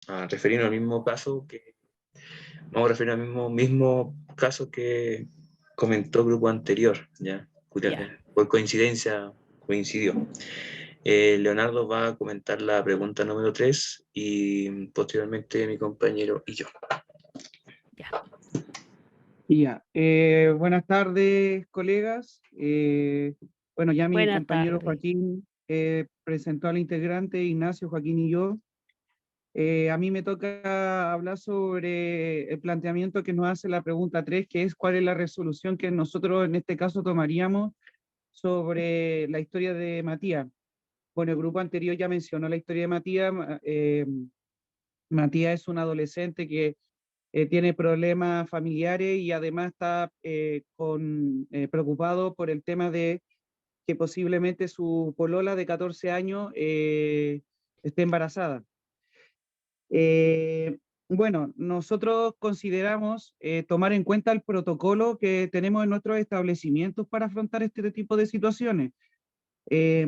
a referirnos al mismo caso que, vamos a referir al mismo caso que comentó el grupo anterior, ¿ya? Ya. Por coincidencia, coincidió. Leonardo va a comentar la pregunta número 3 y posteriormente mi compañero y yo. Ya. Y ya, buenas tardes, colegas. Bueno, ya mi Buenas compañero tardes. Joaquín presentó al integrante, Ignacio, Joaquín y yo. A mí me toca hablar sobre el planteamiento que nos hace la pregunta 3, que es cuál es la resolución que nosotros en este caso tomaríamos sobre la historia de Matías. Bueno, el grupo anterior ya mencionó la historia de Matías. Matías es un adolescente que tiene problemas familiares y además está preocupado por el tema de que posiblemente su polola de 14 años esté embarazada. Bueno, nosotros consideramos tomar en cuenta el protocolo que tenemos en nuestros establecimientos para afrontar este tipo de situaciones. Eh,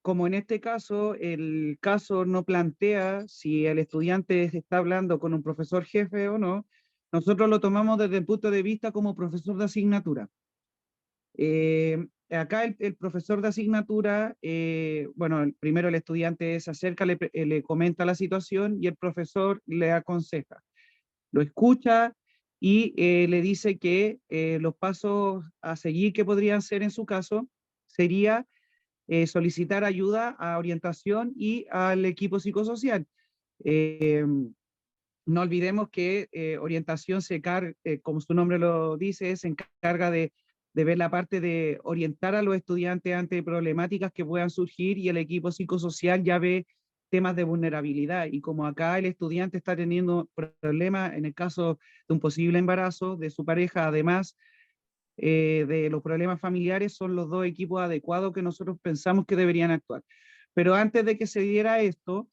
Como en este caso, el caso no plantea si el estudiante está hablando con un profesor jefe o no, nosotros lo tomamos desde el punto de vista como profesor de asignatura. Acá el profesor de asignatura, bueno, primero el estudiante se acerca, le comenta la situación y el profesor le aconseja. Lo escucha y le dice que los pasos a seguir que podrían ser en su caso sería solicitar ayuda a orientación y al equipo psicosocial. Eh, no olvidemos que orientación como su nombre lo dice, se encarga de ver la parte de orientar a los estudiantes ante problemáticas que puedan surgir y el equipo psicosocial ya ve temas de vulnerabilidad. Y como acá el estudiante está teniendo problemas en el caso de un posible embarazo de su pareja, además de los problemas familiares, son los dos equipos adecuados que nosotros pensamos que deberían actuar. Pero antes de que se diera esto,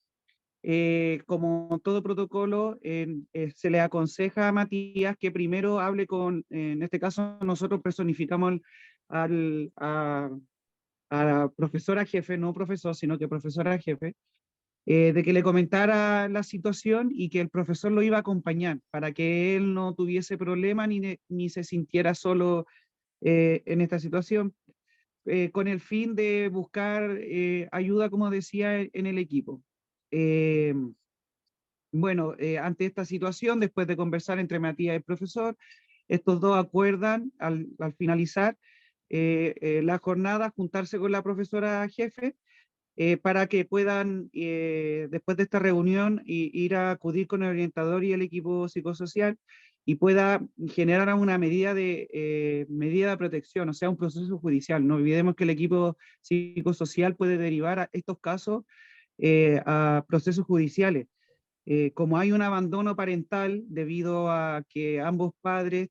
como todo protocolo, se le aconseja a Matías que primero hable en este caso nosotros personificamos al, a, a la profesora jefe, no profesor, sino que profesora jefe, de que le comentara la situación y que el profesor lo iba a acompañar para que él no tuviese problema ni se sintiera solo en esta situación, con el fin de buscar ayuda, como decía, en el equipo. Eh, bueno, ante esta situación, después de conversar entre Matías y el profesor, estos dos acuerdan al finalizar la jornada juntarse con la profesora jefe para que puedan, después de esta reunión, ir a acudir con el orientador y el equipo psicosocial y pueda generar una medida de protección, o sea, un proceso judicial. No olvidemos que el equipo psicosocial puede derivar a estos casos a procesos judiciales. Como hay un abandono parental debido a que ambos padres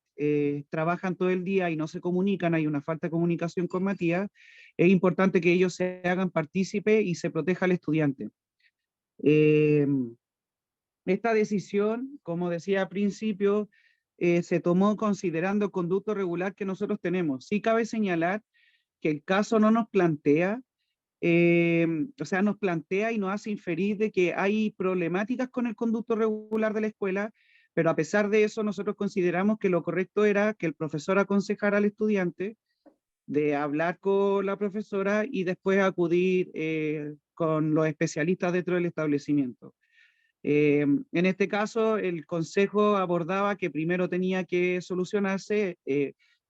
trabajan todo el día y no se comunican, hay una falta de comunicación con Matías, es importante que ellos se hagan partícipe y se proteja al estudiante. Eh, Esta decisión, como decía al principio, se tomó considerando el conducto regular que nosotros tenemos. Sí cabe señalar que el caso no nos plantea o sea, nos plantea y nos hace inferir de que hay problemáticas con el conducto regular de la escuela, pero a pesar de eso nosotros consideramos que lo correcto era que el profesor aconsejara al estudiante de hablar con la profesora y después acudir con los especialistas dentro del establecimiento. En este caso, el consejo abordaba que primero tenía que solucionarse,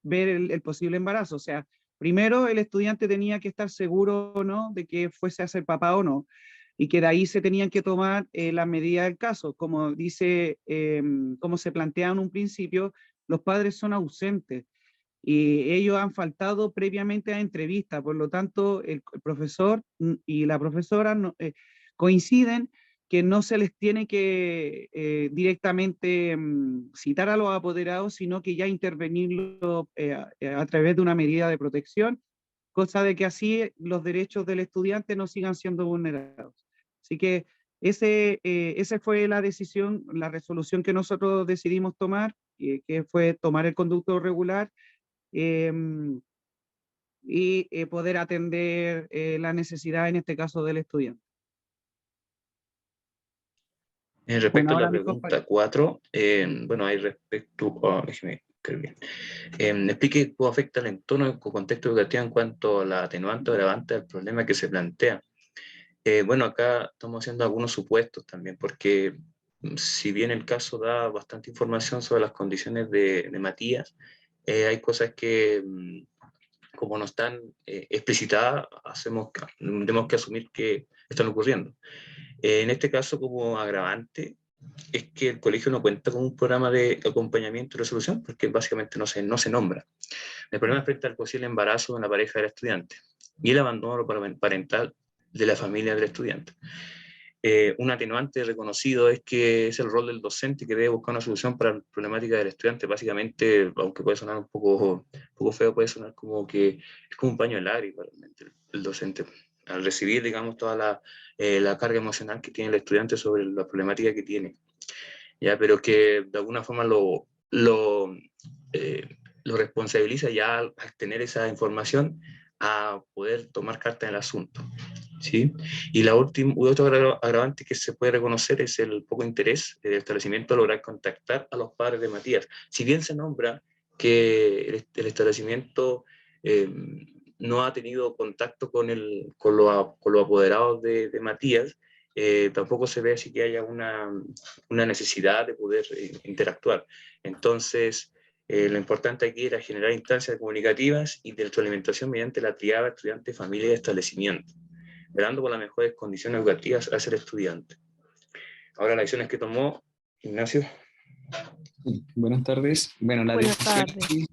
ver el posible embarazo. O sea, primero el estudiante tenía que estar seguro o no de que fuese a ser papá o no, y que de ahí se tenían que tomar las medidas del caso. Como dice, como se plantea en un principio, los padres son ausentes y ellos han faltado previamente a entrevista, por lo tanto, el profesor y la profesora coinciden que no se les tiene que directamente citar a los apoderados, sino que ya intervenirlo a través de una medida de protección, cosa de que así los derechos del estudiante no sigan siendo vulnerados. Así que esa fue la decisión, la resolución que nosotros decidimos tomar, que fue tomar el conducto regular eh, y poder atender la necesidad, en este caso, del estudiante. Respecto Bueno, a la ahora mi pregunta compañero. 4, bueno, hay respecto, déjeme escribir bien. Explique cómo afecta el entorno o contexto educativo en cuanto a la atenuante o agravante del problema que se plantea. Bueno, acá estamos haciendo algunos supuestos también, porque si bien el caso da bastante información sobre las condiciones de Matías, hay cosas que, como no están explicitadas, tenemos que asumir que están ocurriendo. En este caso, como agravante, es que el colegio no cuenta con un programa de acompañamiento y resolución, porque básicamente no se nombra. El problema afecta al posible embarazo de una pareja del estudiante y el abandono parental de la familia del estudiante. Un atenuante reconocido es que es el rol del docente que debe buscar una solución para la problemática del estudiante. Básicamente, aunque puede sonar un poco feo, puede sonar como que es como un paño de lágrimas realmente el docente. Al recibir, digamos, toda la carga emocional que tiene el estudiante sobre la problemática que tiene. ¿Ya? Pero que de alguna forma lo responsabiliza ya al tener esa información a poder tomar carta en el asunto. ¿Sí? Y otro agravante que se puede reconocer es el poco interés del establecimiento a lograr contactar a los padres de Matías. Si bien se nombra que el establecimiento no ha tenido contacto con los apoderados de Matías, tampoco se ve así que haya una necesidad de poder interactuar. Entonces, lo importante aquí era generar instancias comunicativas y de retroalimentación mediante la triada estudiante, familia y establecimiento, velando por las mejores condiciones educativas hacia el estudiante. Ahora, las acciones que tomó Ignacio. Buenas tardes. Bueno, Buenas tardes.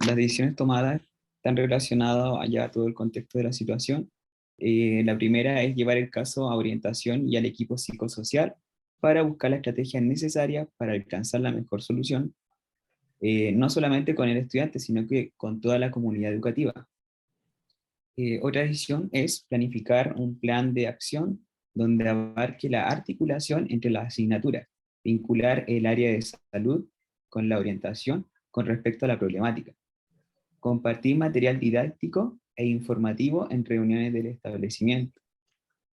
las decisiones tomadas están relacionadas allá a todo el contexto de la situación. La primera es llevar el caso a orientación y al equipo psicosocial para buscar la estrategia necesaria para alcanzar la mejor solución, no solamente con el estudiante, sino que con toda la comunidad educativa. Otra decisión es planificar un plan de acción donde abarque la articulación entre las asignaturas, vincular el área de salud con la orientación con respecto a la problemática, compartir material didáctico e informativo en reuniones del establecimiento,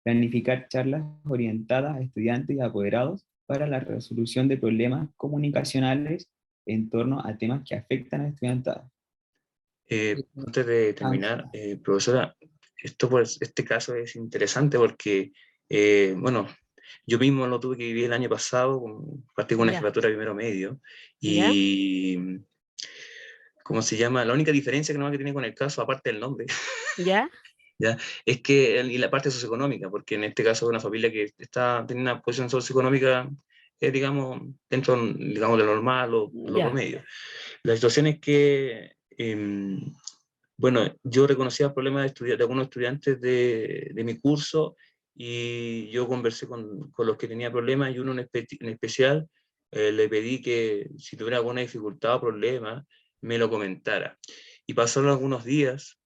planificar charlas orientadas a estudiantes y apoderados para la resolución de problemas comunicacionales en torno a temas que afectan al estudiantado. Antes de terminar, profesora, este caso es interesante porque, bueno, yo mismo lo tuve que vivir el año pasado, partí con una jefatura primero medio, y, ¿cómo se llama? La única diferencia que tiene con el caso, aparte del nombre, ¿Ya? ¿ya? Es que y la parte socioeconómica, porque en este caso es una familia que tiene una posición socioeconómica, digamos, dentro digamos, de lo normal o lo promedio. La situación es que, bueno, yo reconocía problemas de algunos estudiantes de mi curso y yo conversé con los que tenían problemas y uno en especial le pedí que si tuviera alguna dificultad o problema me lo comentara. Y pasaron algunos días,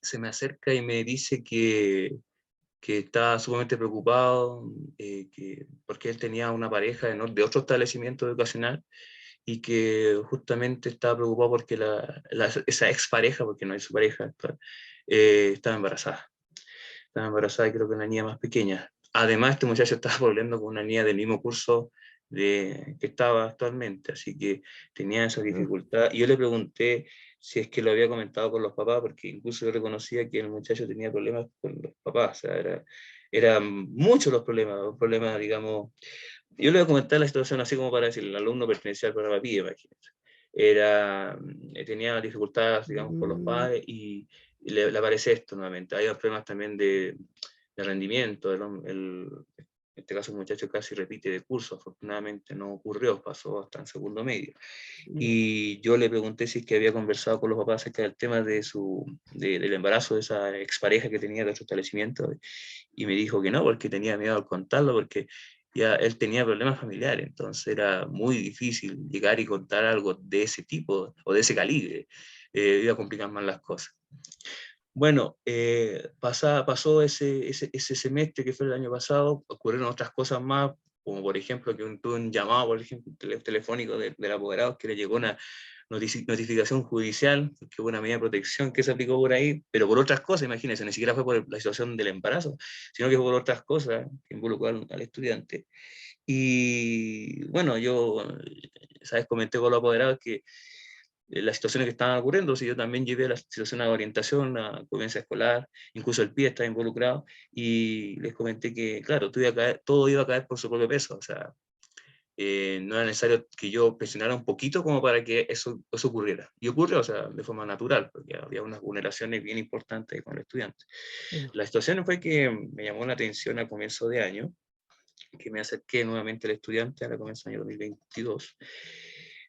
se me acerca y me dice que estaba sumamente preocupado porque él tenía una pareja de otro establecimiento educacional y que justamente estaba preocupado porque esa expareja, porque no es su pareja actual, estaba embarazada. Estaba embarazada y creo que una niña más pequeña. Además, este muchacho estaba volviendo con una niña del mismo curso que estaba actualmente, así que tenía esa dificultad. Y yo le pregunté si es que lo había comentado con los papás, porque incluso yo reconocía que el muchacho tenía problemas con los papás, o sea, eran muchos los problemas, digamos. Yo le voy a comentar la situación así como para decir, el alumno pertenecía al programa PIE, imagínate. Tenía dificultades, digamos, con los padres y le aparece esto nuevamente. Hay problemas también de rendimiento. En este caso, el muchacho casi repite de curso. Afortunadamente no ocurrió, pasó hasta en segundo medio. Y yo le pregunté si es que había conversado con los papás acerca del tema del embarazo de esa expareja que tenía de otro establecimiento. Y me dijo que no, porque tenía miedo al contarlo, porque ya él tenía problemas familiares, entonces era muy difícil llegar y contar algo de ese tipo o de ese calibre. Iba a complicar más las cosas. Bueno, pasó ese semestre que fue el año pasado, ocurrieron otras cosas más, como por ejemplo que tuve un llamado, por ejemplo, telefónico del apoderado que le llegó una notificación judicial, que hubo una medida de protección que se aplicó por ahí, pero por otras cosas, imagínense, ni siquiera fue por la situación del embarazo, sino que por otras cosas que involucraron al estudiante. Y bueno, yo, ¿sabes? Comenté con los apoderados que las situaciones que estaban ocurriendo, si yo también llevé la situación de orientación, a convivencia escolar, incluso el PIE está involucrado, y les comenté que, claro, todo iba a caer por su propio peso, o sea, no era necesario que yo presionara un poquito como para que eso ocurriera. Y ocurrió, o sea, de forma natural, porque había unas vulneraciones bien importantes con el estudiante. La situación fue que me llamó la atención a comienzo de año, que me acerqué nuevamente al estudiante a comienzo del año 2022.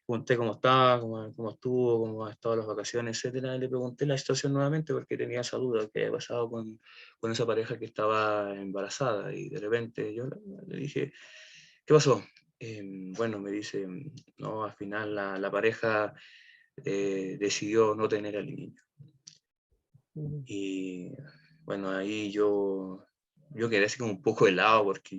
Pregunté cómo estaba, cómo estuvo, cómo ha estado las vacaciones, etcétera. Y le pregunté la situación nuevamente porque tenía esa duda que había pasado con esa pareja que estaba embarazada. Y de repente yo le dije, ¿qué pasó? Bueno, me dice, no, al final la pareja decidió no tener al niño. Y bueno, ahí yo quedé así como un poco helado porque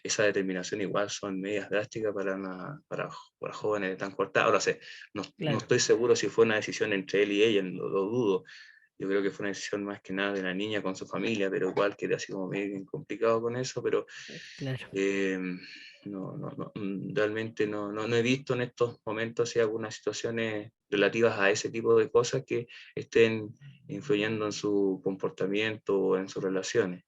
esa determinación igual son medidas drásticas para jóvenes de tan corta. Ahora sé, no estoy seguro si fue una decisión entre él y ella, lo dudo. Yo creo que fue una decisión más que nada de la niña con su familia, pero igual quedé así como medio bien complicado con eso, pero Claro. Realmente no he visto en estos momentos si algunas situaciones relativas a ese tipo de cosas que estén influyendo en su comportamiento o en sus relaciones.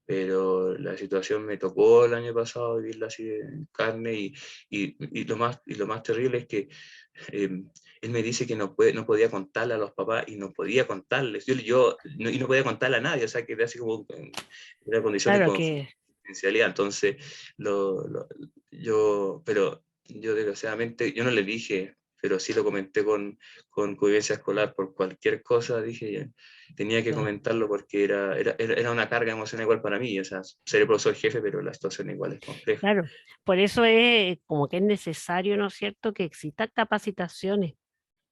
Pero la situación me tocó el año pasado vivirla así en carne y lo más terrible es que él me dice que no podía contarle a los papás y no podía contarles. Y no podía contarle a nadie, o sea, que era así como en una condición de Claro que, confidencialidad. Entonces, pero yo desgraciadamente, yo no le dije, pero sí lo comenté con convivencia escolar por cualquier cosa, dije, tenía que claro, comentarlo porque era una carga emocional igual para mí, o sea, seré profesor jefe, pero la situación igual es compleja. claro. Por eso es como que es necesario, ¿no es cierto?, que existan capacitaciones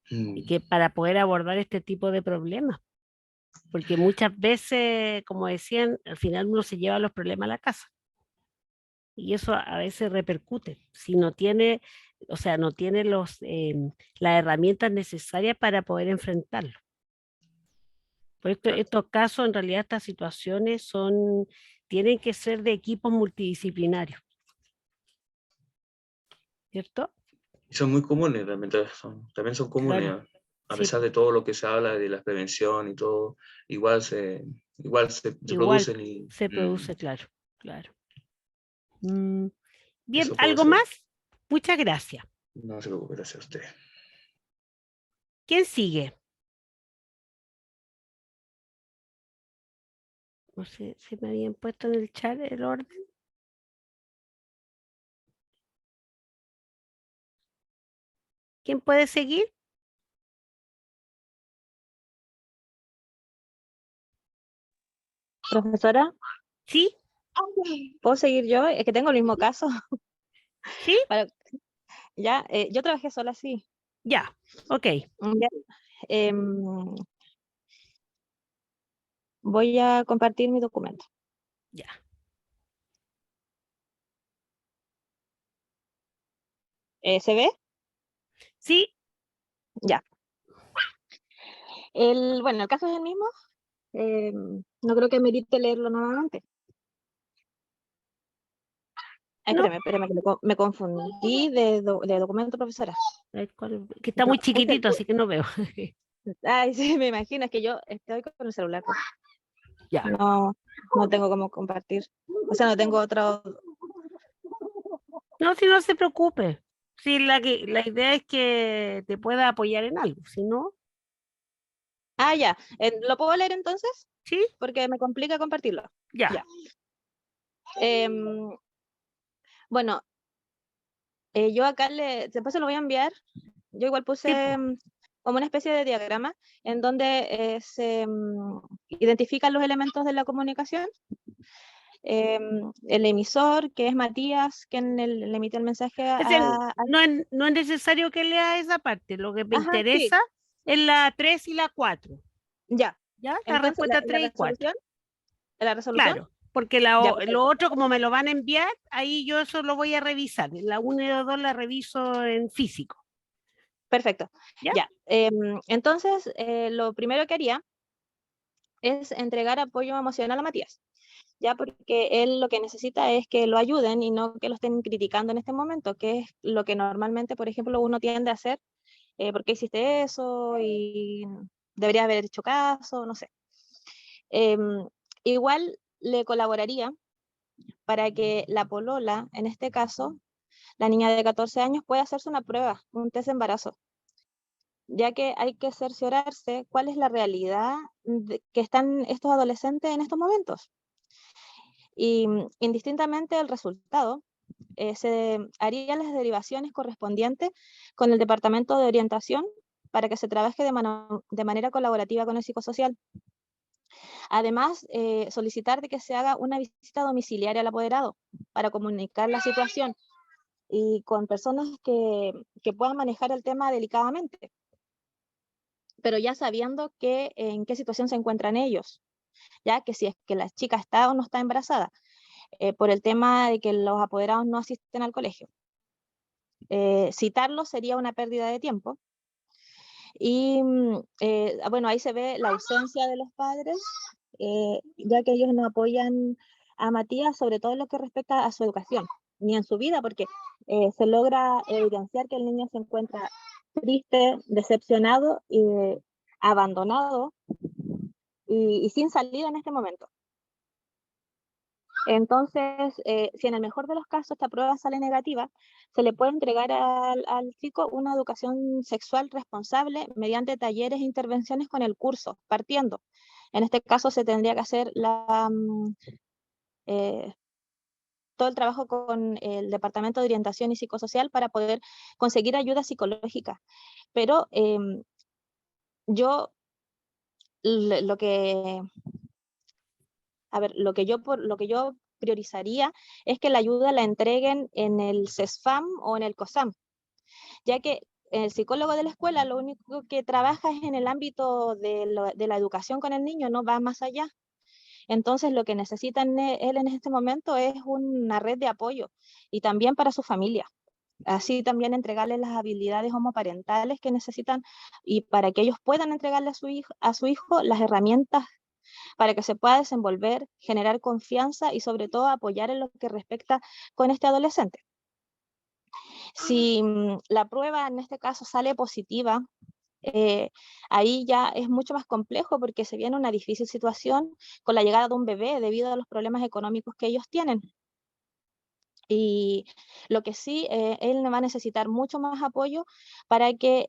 y Mm, que para poder abordar este tipo de problemas. Porque muchas veces, como decían, al final uno se lleva los problemas a la casa. Y eso a veces repercute. Si no tiene, o sea, no tiene las herramientas necesarias para poder enfrentarlo. Por esto, estos casos, en realidad, estas situaciones tienen que ser de equipos multidisciplinarios, ¿cierto? son muy comunes, realmente, también son comunes, Claro, a sí, pesar de todo lo que se habla de la prevención y todo, igual se igual producen y se produce, claro, claro. Mm, bien, eso puede ¿algo ser. más? Muchas gracias. No se preocupe, gracias a usted. ¿Quién sigue? No sé si me habían puesto en el chat el orden. ¿Quién puede seguir? Profesora, ¿Sí? ¿puedo seguir yo? Es que tengo el mismo caso. ¿Sí? Para- ya, yo trabajé sola, sí. Ya, ok, Ya, em, voy a compartir mi documento. ya. ¿Se ve? ¿Sí? Ya. Bueno, el caso es el mismo. No creo que merite leerlo nuevamente. Ay, ¿No? espérame, que me confundí de documento, profesora. A ver, que está No, muy chiquitito, así que no veo. Ay, sí, me imagino, es que yo estoy con el celular, pues. Ya, No tengo cómo compartir. O sea, no tengo otro. no, si no se preocupe. Sí, la idea es que te pueda apoyar en algo, si no, Ah, ya. ¿Lo puedo leer entonces? ¿sí? Porque me complica compartirlo. Ya, Ya. Em, bueno, yo acá después se lo voy a enviar. Yo igual sí, puse po. como una especie de diagrama en donde se identifican los elementos de la comunicación. El emisor, que es Matías, quien le emitió el mensaje No es necesario que lea esa parte, lo que me Ajá, sí, interesa es la 3 y la 4, ya. ¿ya? La Entonces, respuesta la 3 y 4, resolución, claro, porque ya, lo perfecto. otro, como me lo van a enviar, ahí yo eso lo voy a revisar. La 1 y la 2 la reviso en físico, Perfecto. ¿ya? Ya. Entonces, lo primero que haría es entregar apoyo emocional a Matías. ya porque él lo que necesita es que lo ayuden y no que lo estén criticando en este momento, que es lo que normalmente, por ejemplo, uno tiende a hacer, ¿por qué hiciste eso? Y deberías haber hecho caso, no sé. Igual le colaboraría para que la polola, en este caso, la niña de 14 años, pueda hacerse una prueba, un test de embarazo, ya que hay que cerciorarse cuál es la realidad que están estos adolescentes en estos momentos. Y indistintamente del resultado, se harían las derivaciones correspondientes con el Departamento de Orientación para que se trabaje de manera colaborativa con el psicosocial. Además, solicitar de que se haga una visita domiciliaria al apoderado para comunicar la situación y con personas que puedan manejar el tema delicadamente, pero ya sabiendo en qué situación se encuentran ellos, ya que si es que la chica está o no está embarazada, por el tema de que los apoderados no asisten al colegio. Citarlos sería una pérdida de tiempo. Y bueno, ahí se ve la ausencia de los padres, ya que ellos no apoyan a Matías, sobre todo en lo que respecta a su educación, ni en su vida, porque se logra evidenciar que el niño se encuentra triste, decepcionado y abandonado y sin salida en este momento. Entonces, si en el mejor de los casos esta prueba sale negativa, se le puede entregar al chico una educación sexual responsable mediante talleres e intervenciones con el curso, partiendo. En este caso se tendría que hacer todo el trabajo con el Departamento de Orientación y Psicosocial para poder conseguir ayuda psicológica. Pero yo lo que lo que yo priorizaría es que la ayuda la entreguen en el CESFAM o en el COSAM, ya que el psicólogo de la escuela lo único que trabaja es en el ámbito de la educación con el niño, no va más allá. Entonces lo que necesita él en este momento es una red de apoyo y también para su familia. Así también entregarles las habilidades homoparentales que necesitan y para que ellos puedan entregarle a su hijo las herramientas para que se pueda desenvolver, generar confianza y sobre todo apoyar en lo que respecta con este adolescente. Si la prueba en este caso sale positiva, ahí ya es mucho más complejo porque se viene una difícil situación con la llegada de un bebé debido a los problemas económicos que ellos tienen. Y lo que sí, él va a necesitar mucho más apoyo para que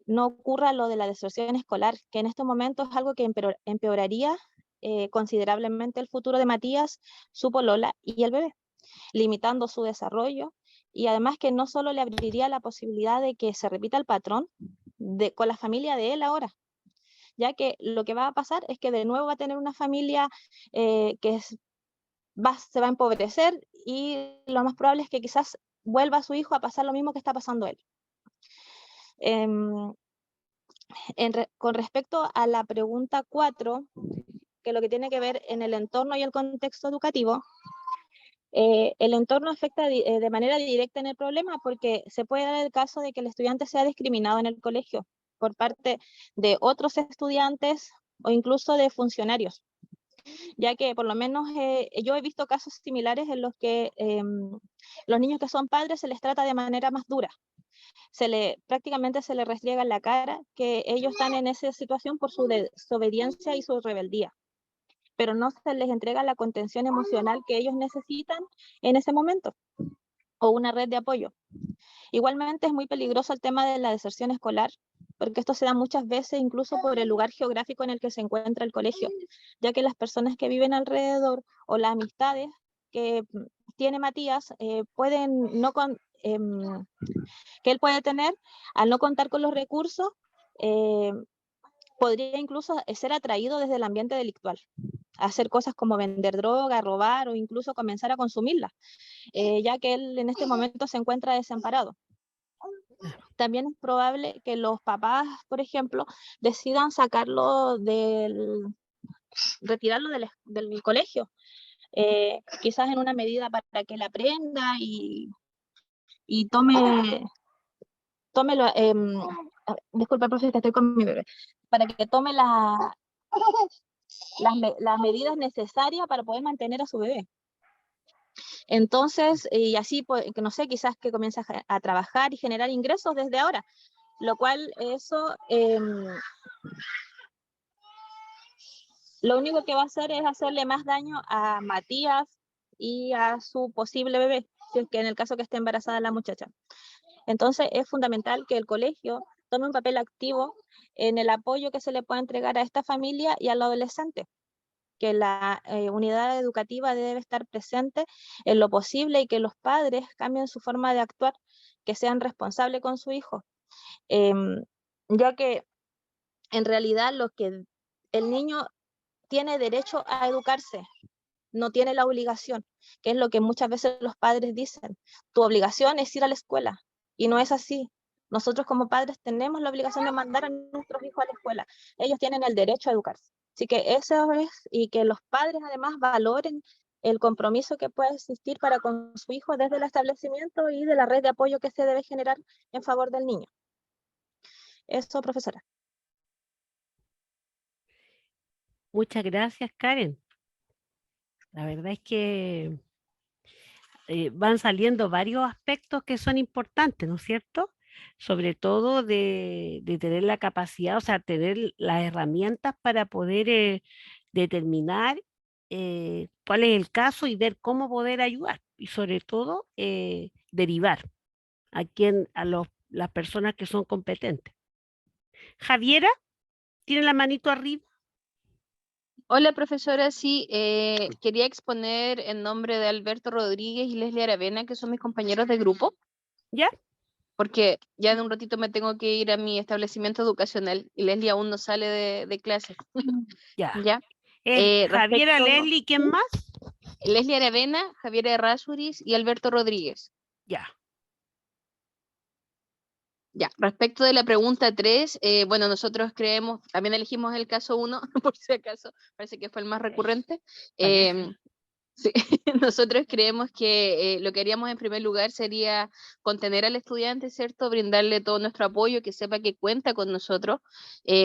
no ocurra lo de la deserción escolar, que en este momento es algo que empeoraría considerablemente el futuro de Matías, su polola y el bebé, limitando su desarrollo y además que no solo le abriría la posibilidad de que se repita el patrón con la familia de él ahora, ya que lo que va a pasar es que de nuevo va a tener una familia se va a empobrecer y lo más probable es que quizás vuelva a su hijo a pasar lo mismo que está pasando él. Con respecto a la pregunta 4, que lo que tiene que ver en el entorno y el contexto educativo, el entorno afecta de manera directa en el problema porque se puede dar el caso de que el estudiante sea discriminado en el colegio por parte de otros estudiantes o incluso de funcionarios, ya que por lo menos yo he visto casos similares en los que los niños que son padres se les trata de manera más dura. Prácticamente se les restriega en la cara que ellos están en esa situación por su desobediencia y su rebeldía, pero no se les entrega la contención emocional que ellos necesitan en ese momento o una red de apoyo. Igualmente es muy peligroso el tema de la deserción escolar, porque esto se da muchas veces incluso por el lugar geográfico en el que se encuentra el colegio, ya que las personas que viven alrededor o las amistades que tiene Matías pueden no que él puede tener, al no contar con los recursos, podría incluso ser atraído desde el ambiente delictual, hacer cosas como vender droga, robar o incluso comenzar a consumirla, ya que él en este momento se encuentra desamparado. También es probable que los papás, por ejemplo, decidan retirarlo del colegio, quizás en una medida para que él aprenda y tome disculpa, profe, que estoy con mi bebé, para que tome las medidas necesarias para poder mantener a su bebé. Entonces, y así, pues, no sé, quizás que comience a trabajar y generar ingresos desde ahora, lo cual eso lo único que va a hacer es hacerle más daño a Matías y a su posible bebé, si es que en el caso que esté embarazada la muchacha. Entonces es fundamental que el colegio tome un papel activo en el apoyo que se le pueda entregar a esta familia y al adolescente, que la unidad educativa debe estar presente en lo posible y que los padres cambien su forma de actuar, que sean responsables con su hijo, ya que en realidad el niño tiene derecho a educarse, no tiene la obligación, que es lo que muchas veces los padres dicen. Tu obligación es ir a la escuela, y no es así. Nosotros como padres tenemos la obligación de mandar a nuestros hijos a la escuela. Ellos tienen el derecho a educarse. Así que eso es, y que los padres además valoren el compromiso que puede existir para con su hijo desde el establecimiento y de la red de apoyo que se debe generar en favor del niño. Eso, profesora. Muchas gracias, Karen. La verdad es que van saliendo varios aspectos que son importantes, ¿no es cierto? Sobre todo de tener la capacidad, o sea, tener las herramientas para poder determinar cuál es el caso y ver cómo poder ayudar. Y sobre todo, derivar las personas que son competentes. Javiera, ¿tiene la manito arriba? Hola, profesora. Sí, quería exponer en nombre de Alberto Rodríguez y Leslie Aravena, que son mis compañeros de grupo, ¿Ya? porque ya en un ratito me tengo que ir a mi establecimiento educacional y Leslie aún no sale de clase. Ya. ¿Ya? Javiera, Leslie, ¿quién más? Leslie Aravena, Javier Errázuriz y Alberto Rodríguez. Ya. Ya, respecto de la pregunta 3, bueno, nosotros creemos, también elegimos el caso 1, por si acaso, parece que fue el más recurrente. Sí, nosotros creemos que lo que haríamos en primer lugar sería contener al estudiante, ¿cierto? Brindarle todo nuestro apoyo, que sepa que cuenta con nosotros,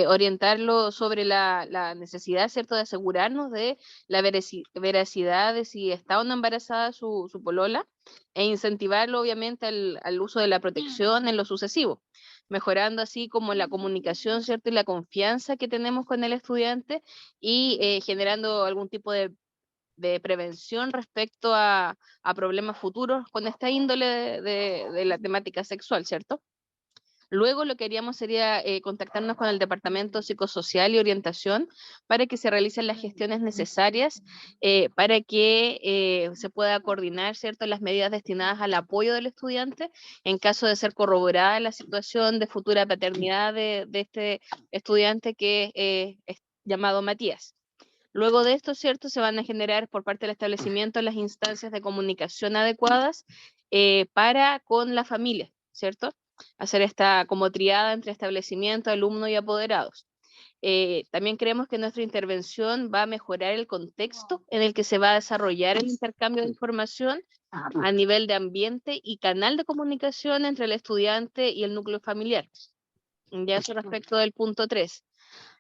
orientarlo sobre la necesidad, ¿cierto?, de asegurarnos de la veracidad de si está o no embarazada su polola, e incentivarlo obviamente al uso de la protección en lo sucesivo, mejorando así como la comunicación, ¿cierto?, y la confianza que tenemos con el estudiante y generando algún tipo de prevención respecto a problemas futuros con esta índole de la temática sexual, ¿cierto? Luego lo que haríamos sería contactarnos con el Departamento Psicosocial y Orientación para que se realicen las gestiones necesarias para que se pueda coordinar, ¿cierto?, las medidas destinadas al apoyo del estudiante en caso de ser corroborada la situación de futura paternidad de este estudiante que es llamado Matías. Luego de esto, ¿cierto?, se van a generar por parte del establecimiento las instancias de comunicación adecuadas para con la familia, ¿cierto? Hacer esta como triada entre establecimiento, alumno y apoderados. También creemos que nuestra intervención va a mejorar el contexto en el que se va a desarrollar el intercambio de información a nivel de ambiente y canal de comunicación entre el estudiante y el núcleo familiar. Ya eso respecto del punto 3.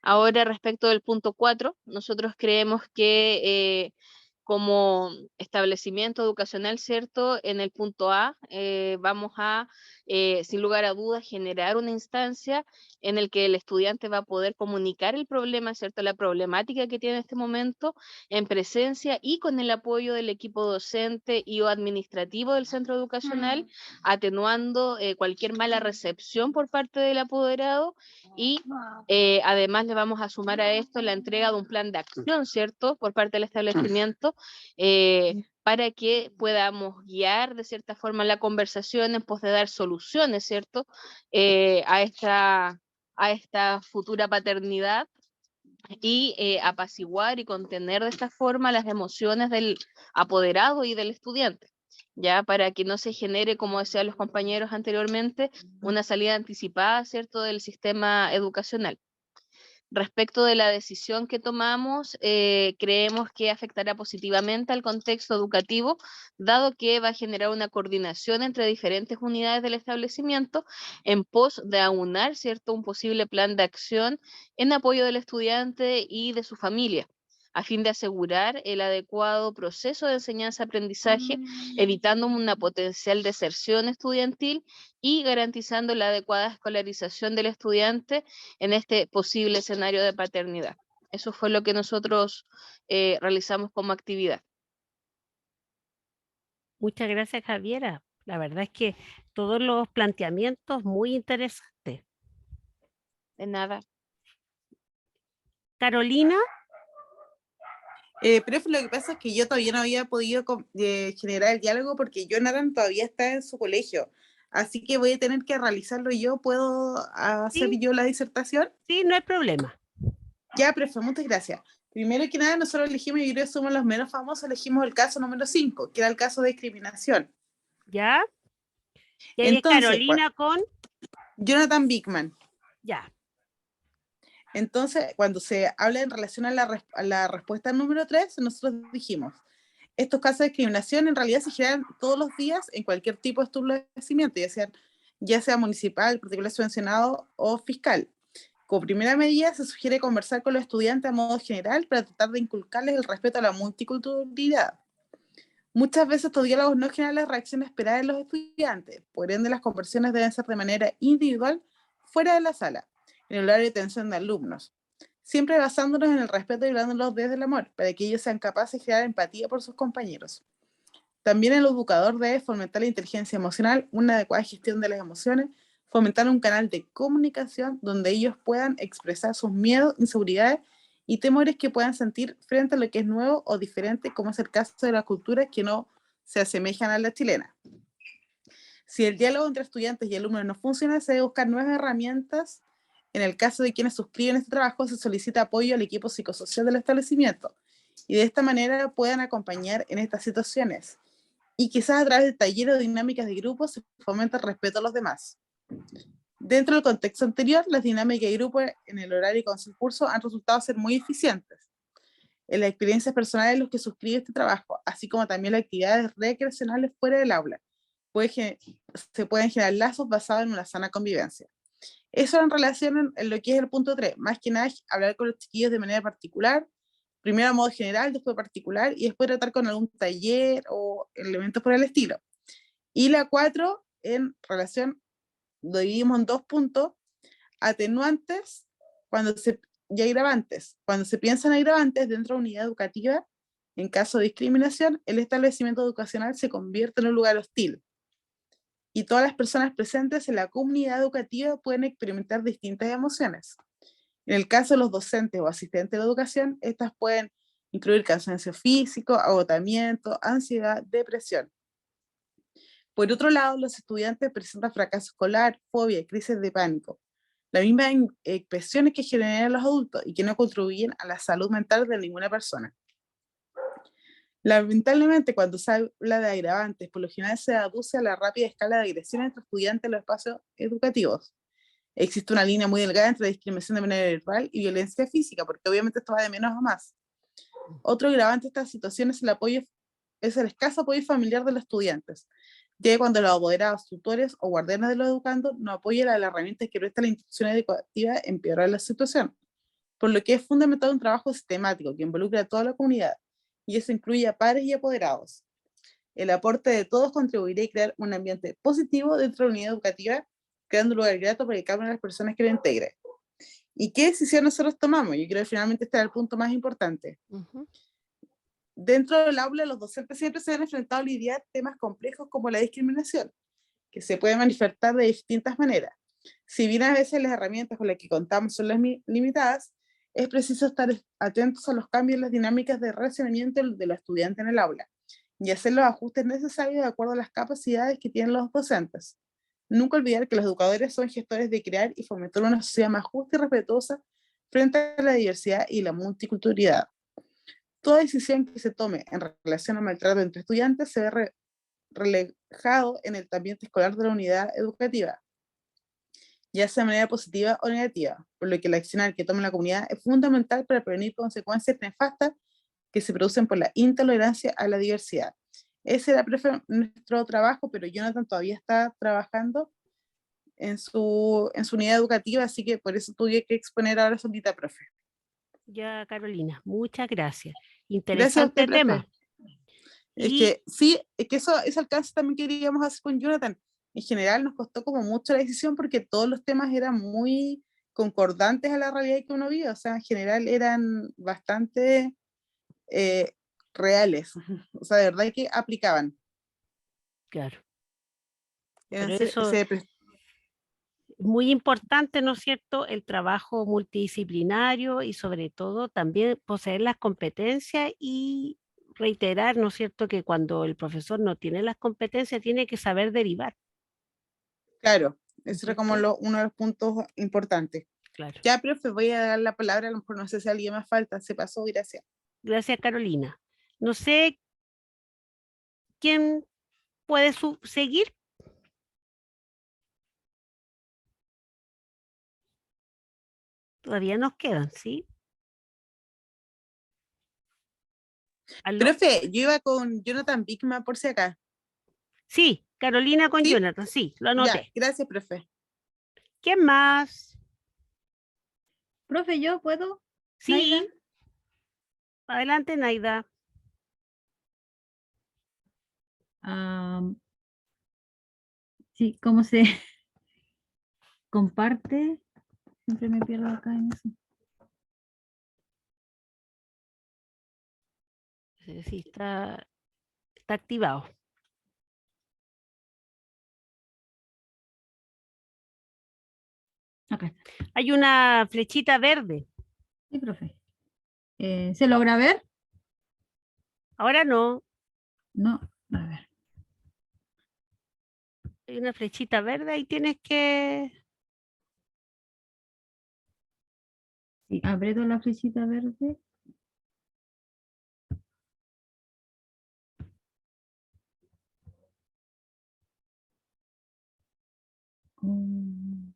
Ahora, respecto del punto 4, nosotros creemos que como establecimiento educacional, ¿cierto? En el punto A vamos a, sin lugar a dudas, generar una instancia en el que el estudiante va a poder comunicar el problema, ¿cierto? La problemática que tiene en este momento en presencia y con el apoyo del equipo docente y o administrativo del centro educacional, atenuando cualquier mala recepción por parte del apoderado y además le vamos a sumar a esto la entrega de un plan de acción, ¿cierto? Por parte del establecimiento para que podamos guiar de cierta forma la conversación en pos de dar soluciones, ¿cierto? A esta futura paternidad y apaciguar y contener de esta forma las emociones del apoderado y del estudiante, ya para que no se genere, como decían los compañeros anteriormente, una salida anticipada, ¿cierto?, del sistema educacional. Respecto de la decisión que tomamos, creemos que afectará positivamente al contexto educativo, dado que va a generar una coordinación entre diferentes unidades del establecimiento en pos de aunar, ¿cierto?, un posible plan de acción en apoyo del estudiante y de su familia, a fin de asegurar el adecuado proceso de enseñanza-aprendizaje, evitando una potencial deserción estudiantil y garantizando la adecuada escolarización del estudiante en este posible escenario de paternidad. Eso fue lo que nosotros realizamos como actividad. Muchas gracias, Javiera. La verdad es que todos los planteamientos muy interesantes. De nada. Carolina, Profe, lo que pasa es que yo todavía no había podido generar el diálogo porque Jonathan todavía está en su colegio. Así que voy a tener que realizarlo yo. ¿Puedo hacer Sí. yo la disertación? sí, no hay problema. Ya, profe, muchas gracias. Primero que nada, nosotros elegimos, yo creo que somos los menos famosos, elegimos el caso número 5, que era el caso de discriminación. ¿Ya? Y ahí es Entonces, Carolina con... Jonathan Bickman. Ya. Entonces, cuando se habla en relación a la respuesta número 3, nosotros dijimos, estos casos de discriminación en realidad se generan todos los días en cualquier tipo de establecimiento, ya sea municipal, particular subvencionado o fiscal. Como primera medida, se sugiere conversar con los estudiantes a modo general para tratar de inculcarles el respeto a la multiculturalidad. Muchas veces estos diálogos no generan las reacciones esperadas de los estudiantes, por ende las conversaciones deben ser de manera individual fuera de la sala, en el horario de atención de alumnos, siempre basándonos en el respeto y hablándolos desde el amor, para que ellos sean capaces de generar empatía por sus compañeros. También el educador debe fomentar la inteligencia emocional, una adecuada gestión de las emociones, fomentar un canal de comunicación donde ellos puedan expresar sus miedos, inseguridades y temores que puedan sentir frente a lo que es nuevo o diferente, como es el caso de las culturas que no se asemejan a la chilena. Si el diálogo entre estudiantes y alumnos no funciona, se debe buscar nuevas herramientas. En el caso de quienes suscriben este trabajo, se solicita apoyo al equipo psicosocial del establecimiento y de esta manera puedan acompañar en estas situaciones. Y quizás a través de talleres o dinámicas de grupo se fomenta el respeto a los demás. Dentro del contexto anterior, las dinámicas de grupo en el horario y con su curso han resultado ser muy eficientes en las experiencias personales de los que suscriben este trabajo, así como también las actividades recreacionales fuera del aula. Se pueden generar lazos basados en una sana convivencia. Eso en relación en lo que es el punto 3, más que nada hablar con los chiquillos de manera particular, primero a modo general, después particular, y después tratar con algún taller o elementos por el estilo. Y la 4, en relación, lo dividimos en 2 puntos, atenuantes y agravantes. Cuando se piensa en agravantes dentro de una unidad educativa, en caso de discriminación, el establecimiento educacional se convierte en un lugar hostil. Y todas las personas presentes en la comunidad educativa pueden experimentar distintas emociones. En el caso de los docentes o asistentes de la educación, estas pueden incluir cansancio físico, agotamiento, ansiedad, depresión. Por otro lado, los estudiantes presentan fracaso escolar, fobia, crisis de pánico, las mismas expresiones que generan los adultos y que no contribuyen a la salud mental de ninguna persona. Lamentablemente, cuando se habla de agravantes, por lo general se aduce a la rápida escala de agresión entre estudiantes en los espacios educativos. Existe una línea muy delgada entre discriminación de manera verbal y violencia física, porque obviamente esto va de menos a más. Otro agravante de estas situaciones es el escaso apoyo familiar de los estudiantes, ya que cuando los apoderados, tutores o guardianes de los educandos no apoyan a las herramientas que presta la institución educativa, empeorar la situación. Por lo que es fundamental un trabajo sistemático que involucre a toda la comunidad, y eso incluye a padres y apoderados. El aporte de todos contribuirá a crear un ambiente positivo dentro de la unidad educativa, creando un lugar grato para cada una de las personas que lo integre. ¿Y qué decisión nosotros tomamos? Yo creo que finalmente este es el punto más importante. Dentro del aula, los docentes siempre se han enfrentado a lidiar temas complejos como la discriminación, que se puede manifestar de distintas maneras. Si bien a veces las herramientas con las que contamos son las limitadas, es preciso estar atentos a los cambios en las dinámicas de relacionamiento de los estudiantes en el aula y hacer los ajustes necesarios de acuerdo a las capacidades que tienen los docentes. Nunca olvidar que los educadores son gestores de crear y fomentar una sociedad más justa y respetuosa frente a la diversidad y la multiculturalidad. Toda decisión que se tome en relación al maltrato entre estudiantes se ve reflejado en el ambiente escolar de la unidad educativa, ya sea de manera positiva o negativa, por lo que el accionar que tome la comunidad es fundamental para prevenir consecuencias nefastas que se producen por la intolerancia a la diversidad. Ese era nuestro trabajo, pero Jonathan todavía está trabajando en su unidad educativa, así que por eso tuve que exponer ahora solita, profe. Ya, Carolina, muchas gracias. Gracias a usted, Interesante tema. profe. Es Y que sí, es que ese alcance también queríamos hacer con Jonathan. En general nos costó como mucho la decisión porque todos los temas eran muy concordantes a la realidad que uno vive, o sea, en general eran bastante reales, o sea, de verdad que aplicaban. claro, Eran pero eso se es muy importante, ¿no es cierto?, el trabajo multidisciplinario y sobre todo también poseer las competencias y reiterar, ¿no es cierto?, que cuando el profesor no tiene las competencias tiene que saber derivar, claro, ¿no es ese era como cierto? uno de los puntos importantes. Claro. Ya, profe, voy a dar la palabra, a lo mejor no sé si alguien más falta, se pasó, gracias. Gracias, Carolina. No sé quién puede seguir. Todavía nos quedan, ¿sí? ¿Aló? Profe, yo iba con Jonathan Bigman por si acá. Sí, Carolina con ¿Sí? Jonathan, sí, lo Ya, anoté. gracias, profe. ¿Quién más? Profe, ¿yo puedo? Naida. Sí, adelante, Naida. Sí, ¿cómo se comparte? Siempre me pierdo acá en eso. Sí, está activado. Acá está. Hay una flechita verde. Sí, profe. ¿Se logra ver? Ahora no. No, a ver. Hay una flechita verde y tienes que... Sí, aprieto la flechita verde. Mm,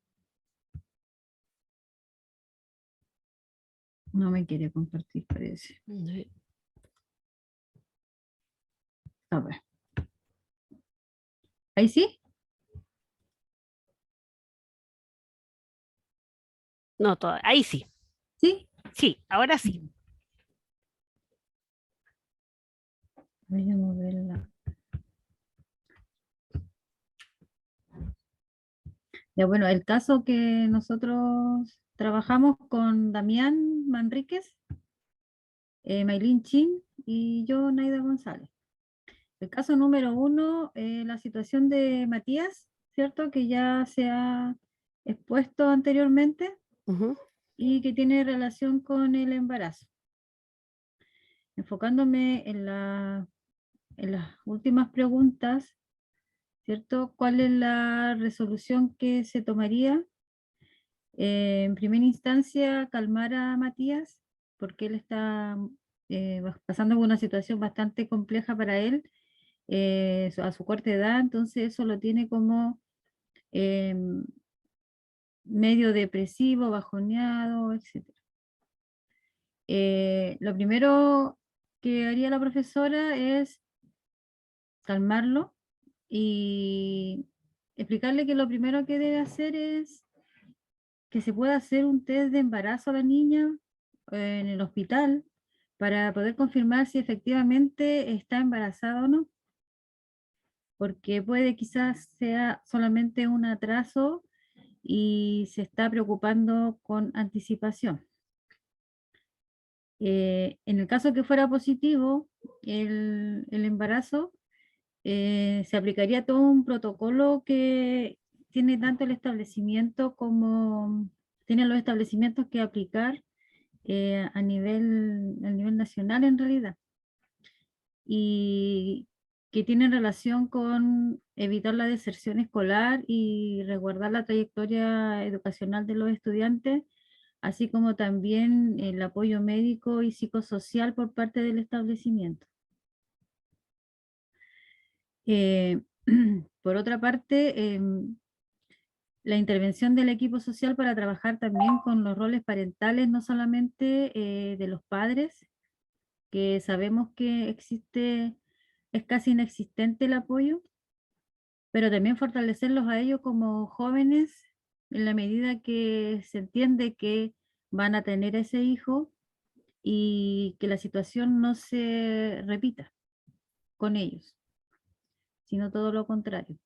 No me quiere compartir, parece. A ver. ¿Ahí sí? No, ahí sí. ¿Sí? Sí, ahora sí. Voy a moverla. Ya, bueno, el caso que nosotros trabajamos con Damián Manríquez, Maylin Chin y yo, Naida González. El caso número 1, la situación de Matías, ¿cierto? Que ya se ha expuesto anteriormente Ujú. y que tiene relación con el embarazo. Enfocándome en las últimas preguntas, ¿cierto? ¿Cuál es la resolución que se tomaría? En primera instancia, calmar a Matías, porque él está pasando por una situación bastante compleja para él, a su corta edad, entonces eso lo tiene como medio depresivo, bajoneado, etc. Lo primero que haría la profesora es calmarlo y explicarle que lo primero que debe hacer es que se pueda hacer un test de embarazo a la niña en el hospital para poder confirmar si efectivamente está embarazada o no, porque puede quizás sea solamente un atraso y se está preocupando con anticipación. En el caso que fuera positivo el embarazo, se aplicaría todo un protocolo que tiene tanto el establecimiento como tienen los establecimientos que aplicar a nivel nacional en realidad, y que tienen relación con evitar la deserción escolar y resguardar la trayectoria educacional de los estudiantes, así como también el apoyo médico y psicosocial por parte del establecimiento. Por otra parte, la intervención del equipo social para trabajar también con los roles parentales, no solamente de los padres, que sabemos que existe, es casi inexistente el apoyo, pero también fortalecerlos a ellos como jóvenes en la medida que se entiende que van a tener ese hijo y que la situación no se repita con ellos, sino todo lo contrario.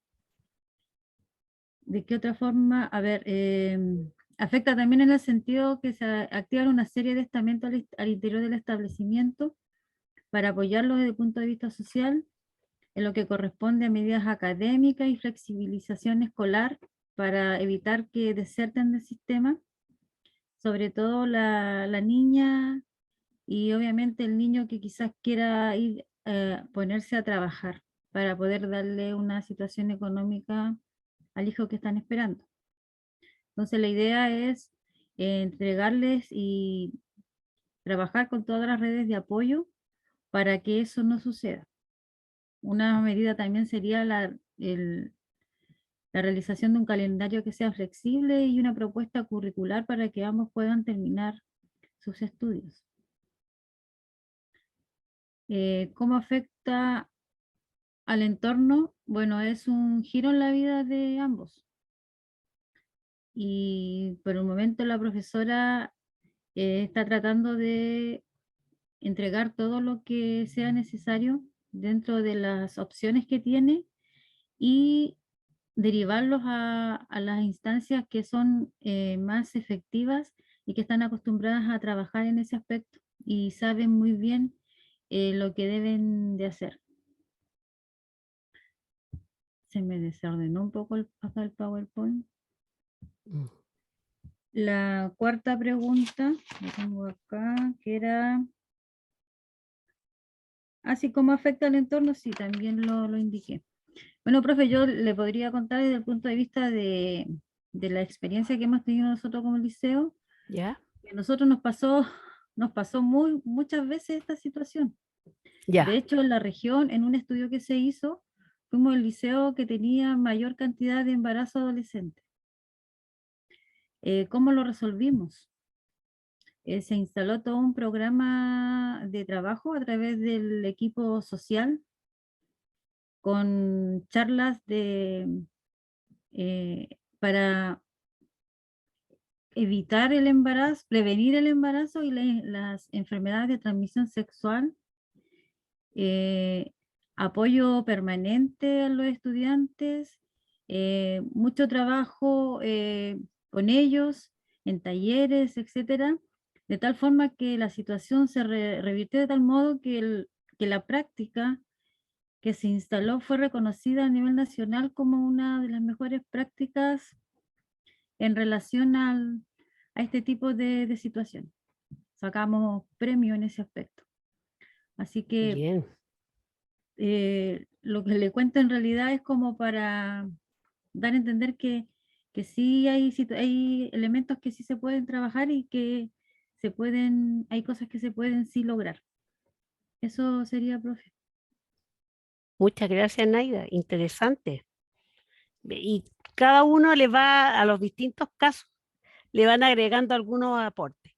¿De qué otra forma? A ver, afecta también en el sentido que se activan una serie de estamentos al interior del establecimiento para apoyarlos desde el punto de vista social, en lo que corresponde a medidas académicas y flexibilización escolar para evitar que deserten del sistema, sobre todo la niña y obviamente el niño que quizás quiera ir ponerse a trabajar para poder darle una situación económica al hijo que están esperando. Entonces la idea es entregarles y trabajar con todas las redes de apoyo para que eso no suceda. Una medida también sería la realización de un calendario que sea flexible y una propuesta curricular para que ambos puedan terminar sus estudios. ¿Cómo afecta al entorno? Bueno, es un giro en la vida de ambos. Y por el momento la profesora está tratando de entregar todo lo que sea necesario dentro de las opciones que tiene y derivarlos a las instancias que son más efectivas y que están acostumbradas a trabajar en ese aspecto y saben muy bien lo que deben de hacer. Se me desordenó un poco acá el PowerPoint. La cuarta pregunta, la tengo acá, que era, así como afecta al entorno, sí, también lo indiqué. Bueno, profe, yo le podría contar desde el punto de vista de la experiencia que hemos tenido nosotros como liceo. ¿Ya? Que a nosotros nos pasó muchas veces esta situación. Ya. De hecho, en la región, en un estudio que se hizo, fuimos el liceo que tenía mayor cantidad de embarazo adolescente. ¿Cómo lo resolvimos? Se instaló todo un programa de trabajo a través del equipo social con charlas para evitar el embarazo, prevenir el embarazo y las enfermedades de transmisión sexual, apoyo permanente a los estudiantes, mucho trabajo con ellos en talleres, etcétera, de tal forma que la situación se revirtió de tal modo que la práctica que se instaló fue reconocida a nivel nacional como una de las mejores prácticas en relación a este tipo de situación. Sacamos premio en ese aspecto. Así que Bien. lo que le cuento en realidad es como para dar a entender que sí hay elementos que sí se pueden trabajar y que hay cosas que se pueden sí lograr. Eso sería, profe. Muchas gracias, Naida. Interesante. Y cada uno le va a los distintos casos, le van agregando algunos aportes,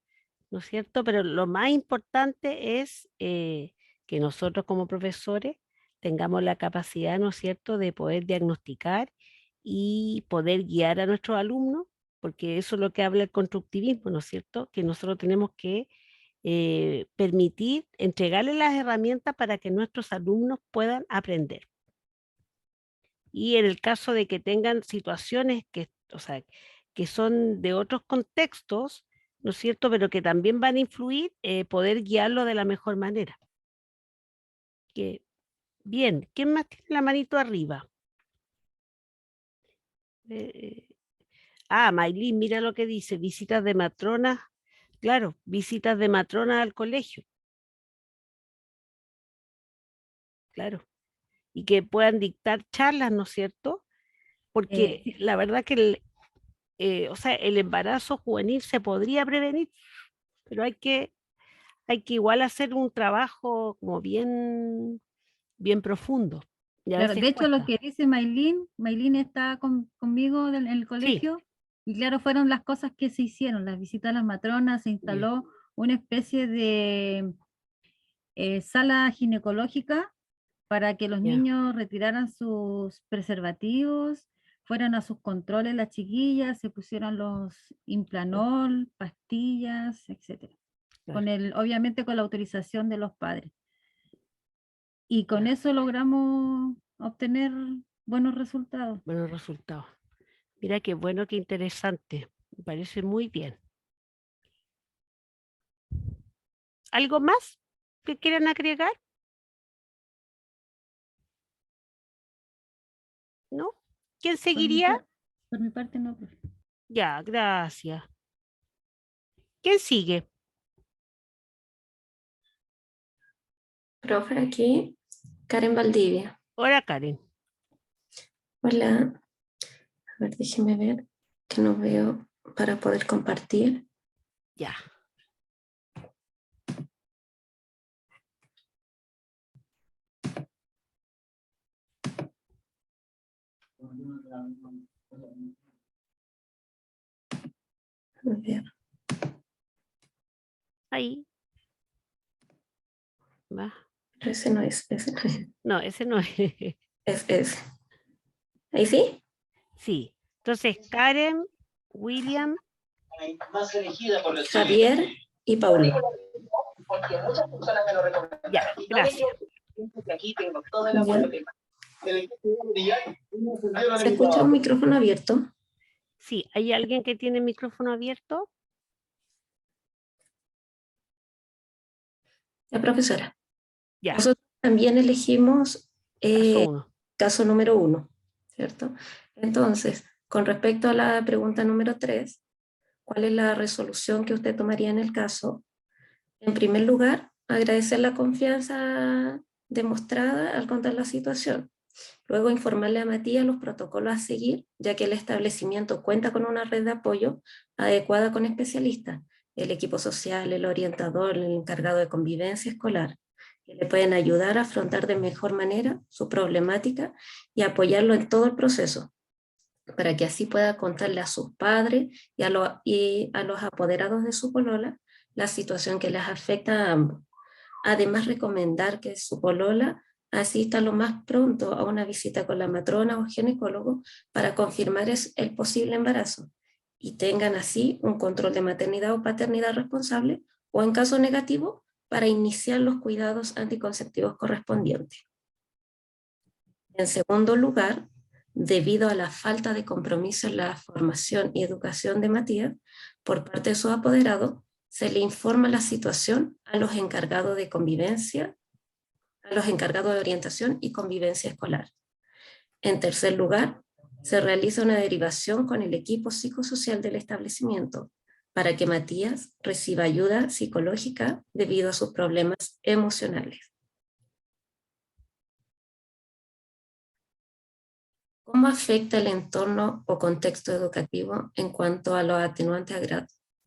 ¿no es cierto? Pero lo más importante es que nosotros como profesores tengamos la capacidad, ¿no es cierto?, de poder diagnosticar y poder guiar a nuestros alumnos, porque eso es lo que habla el constructivismo, ¿no es cierto?, que nosotros tenemos que permitir, entregarles las herramientas para que nuestros alumnos puedan aprender. Y en el caso de que tengan situaciones que, o sea, que son de otros contextos, ¿no es cierto?, pero que también van a influir, poder guiarlo de la mejor manera. Bien, ¿quién más tiene la manito arriba? Maylin, mira lo que dice, visitas de matronas, claro, visitas de matronas al colegio. Claro, y que puedan dictar charlas, ¿no es cierto? Porque Sí. la verdad que el embarazo juvenil se podría prevenir, pero hay que igual hacer un trabajo como bien profundo. Y a Claro, veces de hecho lo cuesta. que dice Maylin está conmigo en el Sí, colegio y claro, fueron las cosas que se hicieron, las visitas a las matronas, se bien, instaló una especie de sala ginecológica para que los ya. niños retiraran sus preservativos, fueran a sus controles las chiquillas, se pusieran los implanol, pastillas, etc. obviamente con la autorización de los padres. Y con eso logramos obtener buenos resultados. Buenos resultados. Mira qué bueno, qué interesante. Me parece muy bien. ¿Algo más que quieran agregar? ¿No? ¿Quién seguiría? Por mi parte no, profe. Ya, gracias. ¿Quién sigue? Profe, aquí, Karen Valdivia. Hola, Karen. Hola. A ver, déjeme ver que no veo para poder compartir. Ya. A ver. Ahí. Va. Pero ese no es, ese no es. No, ese no es. Es ese. ¿Ahí sí? Sí. Entonces, Karen, William. Javier y Paula. Ya, gracias. ¿Se escucha un micrófono abierto? Sí, ¿hay alguien que tiene el micrófono abierto? La profesora. Ya. Nosotros también elegimos Caso 1. caso número 1, ¿cierto? Entonces, con respecto a la pregunta número 3, ¿cuál es la resolución que usted tomaría en el caso? En primer lugar, agradecer la confianza demostrada al contar la situación. Luego, informarle a Matías los protocolos a seguir, ya que el establecimiento cuenta con una red de apoyo adecuada con especialistas, el equipo social, el orientador, el encargado de convivencia escolar, que le pueden ayudar a afrontar de mejor manera su problemática y apoyarlo en todo el proceso, para que así pueda contarle a sus padres y a los apoderados de su polola la situación que les afecta a ambos. Además, recomendar que su polola asista lo más pronto a una visita con la matrona o ginecólogo para confirmar el posible embarazo y tengan así un control de maternidad o paternidad responsable, o en caso negativo, para iniciar los cuidados anticonceptivos correspondientes. En segundo lugar, debido a la falta de compromiso en la formación y educación de Matías por parte de su apoderado, se le informa la situación a los encargados de convivencia, a los encargados de orientación y convivencia escolar. En tercer lugar, se realiza una derivación con el equipo psicosocial del establecimiento para que Matías reciba ayuda psicológica debido a sus problemas emocionales. ¿Cómo afecta el entorno o contexto educativo en cuanto a los atenuantes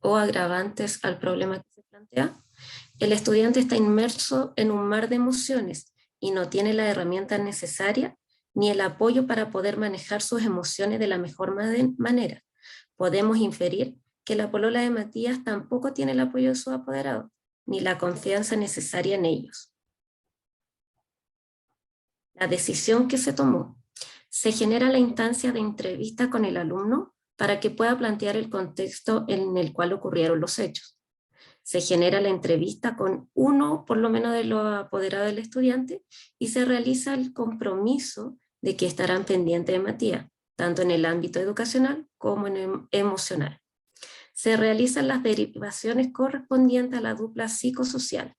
o agravantes al problema que se plantea? El estudiante está inmerso en un mar de emociones y no tiene la herramienta necesaria ni el apoyo para poder manejar sus emociones de la mejor manera. Podemos inferir que la polola de Matías tampoco tiene el apoyo de su apoderado, ni la confianza necesaria en ellos. La decisión que se tomó: se genera la instancia de entrevista con el alumno para que pueda plantear el contexto en el cual ocurrieron los hechos. Se genera la entrevista con uno, por lo menos, de los apoderados del estudiante y se realiza el compromiso de que estarán pendientes de Matías, tanto en el ámbito educacional como en el emocional. Se realizan las derivaciones correspondientes a la dupla psicosocial.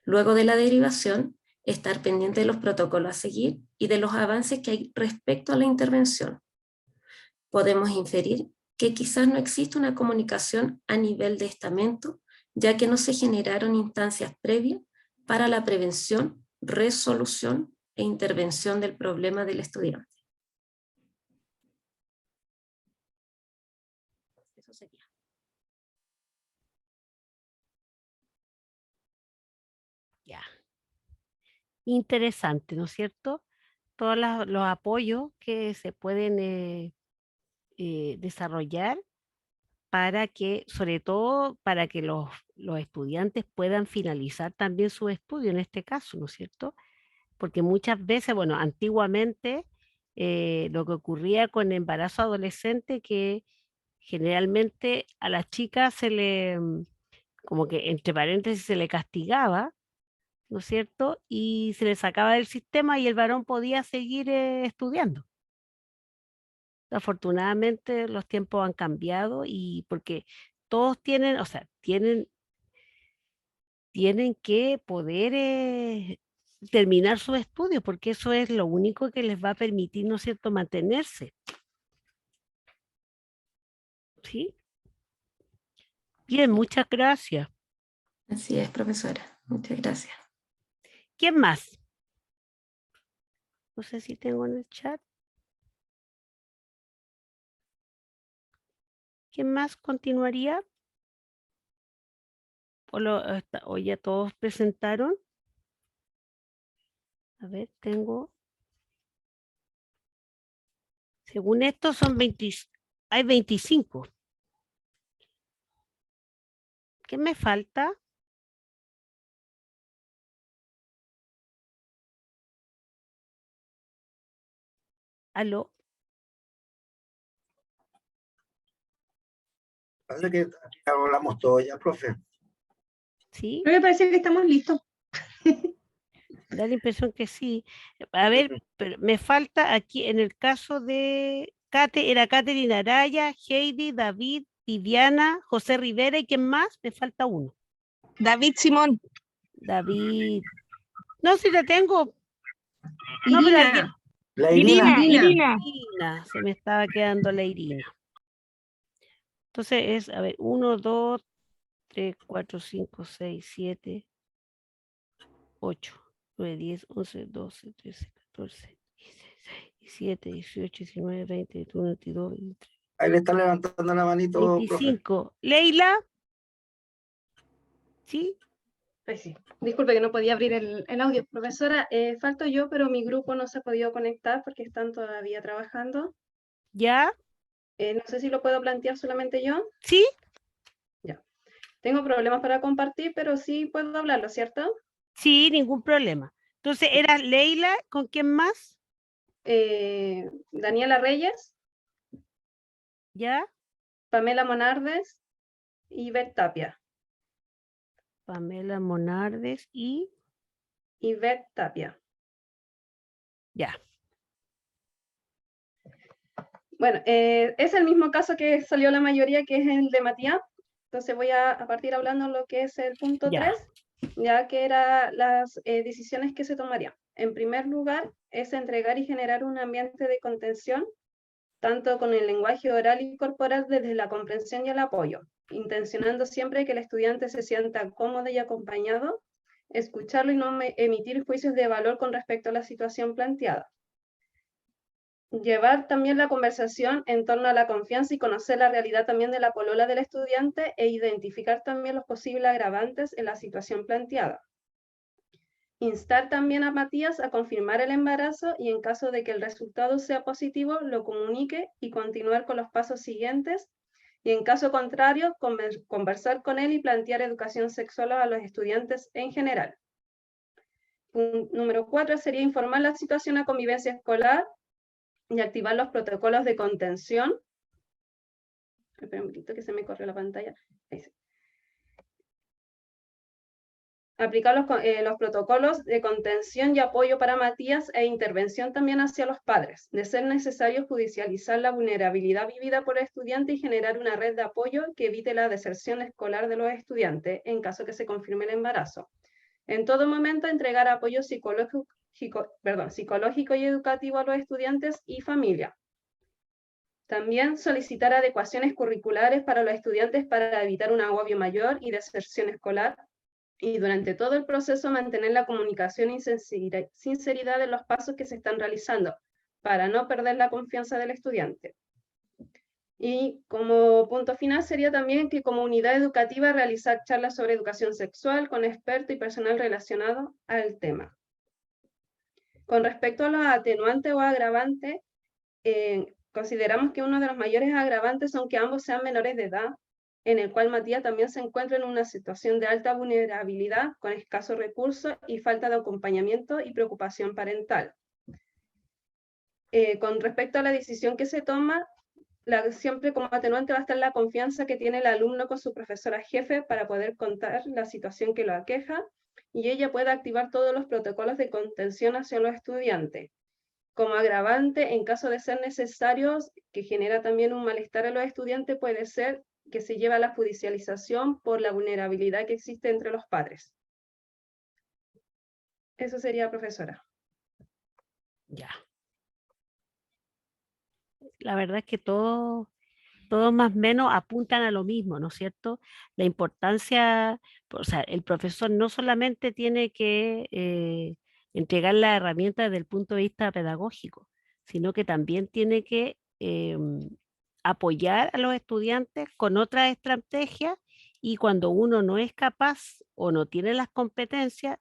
Luego de la derivación, estar pendiente de los protocolos a seguir y de los avances que hay respecto a la intervención. Podemos inferir que quizás no existe una comunicación a nivel de estamento, ya que no se generaron instancias previas para la prevención, resolución e intervención del problema del estudiante. Eso sería. Ya. Interesante, ¿no es cierto? Todos los apoyos que se pueden desarrollar para que, sobre todo, para que los estudiantes puedan finalizar también su estudio en este caso, ¿no es cierto? Porque muchas veces, bueno, antiguamente lo que ocurría con el embarazo adolescente, que generalmente a las chicas como que entre paréntesis se le castigaba, ¿no es cierto? Y se le sacaba del sistema y el varón podía seguir estudiando. Afortunadamente los tiempos han cambiado y porque todos tienen, o sea, tienen que poder terminar sus estudios, porque eso es lo único que les va a permitir, ¿no es cierto?, mantenerse. ¿Sí? Bien, muchas gracias. Así es, profesora. Muchas gracias. ¿Quién más? No sé si tengo en el chat. ¿Quién más continuaría? ¿O ya todos presentaron? A ver, tengo... Según esto son 20, hay 25. ¿Qué me falta? ¿Aló? Parece que hablamos todo ya, profe. ¿Sí? Me parece que estamos listos. Da la impresión que sí. A ver, pero me falta aquí en el caso de era Catherine Araya, Heidi, David, Viviana, José Rivera y ¿quién más? Me falta uno. David Simón. David. No, si la tengo. No, pero Irina. alguien. La Irina. Irina. Se me estaba quedando la Irina. Entonces es, a ver, 1, 2, 3, 4, 5, 6, 7, 8, 9, 10, 11, 12, 13, 14, 17, 18, 19, 20, 21, 22, 23. Ahí le está levantando la manito, 25. profe. Leila. ¿Sí? Pues sí. Disculpe que no podía abrir el audio. Profesora, falto yo, pero mi grupo no se ha podido conectar porque están todavía trabajando. ¿Ya? No sé si lo puedo plantear solamente yo. ¿Sí? Ya. Tengo problemas para compartir, pero sí puedo hablarlo, ¿cierto? Sí, ningún problema. Entonces, ¿era Leila con quién más? Daniela Reyes, ¿Ya? Pamela Monardes y Beth Tapia. Pamela Monardes y... Beth Tapia. Ya. Bueno, es el mismo caso que salió la mayoría, que es el de Matías. Entonces voy a partir hablando lo que es el punto Ya. 3, ya que eran las decisiones que se tomarían. En primer lugar, es entregar y generar un ambiente de contención, tanto con el lenguaje oral y corporal desde la comprensión y el apoyo, intencionando siempre que el estudiante se sienta cómodo y acompañado, escucharlo y no emitir juicios de valor con respecto a la situación planteada. Llevar también la conversación en torno a la confianza y conocer la realidad también de la polola del estudiante e identificar también los posibles agravantes en la situación planteada. Instar también a Matías a confirmar el embarazo y en caso de que el resultado sea positivo, lo comunique y continuar con los pasos siguientes. Y en caso contrario, conversar con él y plantear educación sexual a los estudiantes en general. Número 4 sería informar la situación a convivencia escolar y activar los protocolos de contención. Espera un poquito que se me corrió la pantalla. Ahí sí. Aplicar los protocolos de contención y apoyo para Matías e intervención también hacia los padres. De ser necesario, judicializar la vulnerabilidad vivida por el estudiante y generar una red de apoyo que evite la deserción escolar de los estudiantes en caso que se confirme el embarazo. En todo momento, entregar apoyo psicológico y educativo a los estudiantes y familia. También solicitar adecuaciones curriculares para los estudiantes para evitar un agobio mayor y deserción escolar. Y durante todo el proceso mantener la comunicación y sinceridad en los pasos que se están realizando para no perder la confianza del estudiante. Y como punto final sería también que como unidad educativa realizar charlas sobre educación sexual con expertos y personal relacionado al tema. Con respecto a los atenuantes o agravantes, consideramos que uno de los mayores agravantes son que ambos sean menores de edad, en el cual Matías también se encuentra en una situación de alta vulnerabilidad, con escasos recursos y falta de acompañamiento y preocupación parental. Con respecto a la decisión que se toma, siempre como atenuante va a estar la confianza que tiene el alumno con su profesora jefe para poder contar la situación que lo aqueja, y ella puede activar todos los protocolos de contención hacia los estudiantes. Como agravante, en caso de ser necesarios, que genera también un malestar a los estudiantes, puede ser que se lleve a la judicialización por la vulnerabilidad que existe entre los padres. Eso sería, profesora. Ya. La verdad es que todos más o menos apuntan a lo mismo, ¿no es cierto? La importancia, o sea, el profesor no solamente tiene que entregar la herramienta desde el punto de vista pedagógico, sino que también tiene que apoyar a los estudiantes con otras estrategias, y cuando uno no es capaz o no tiene las competencias,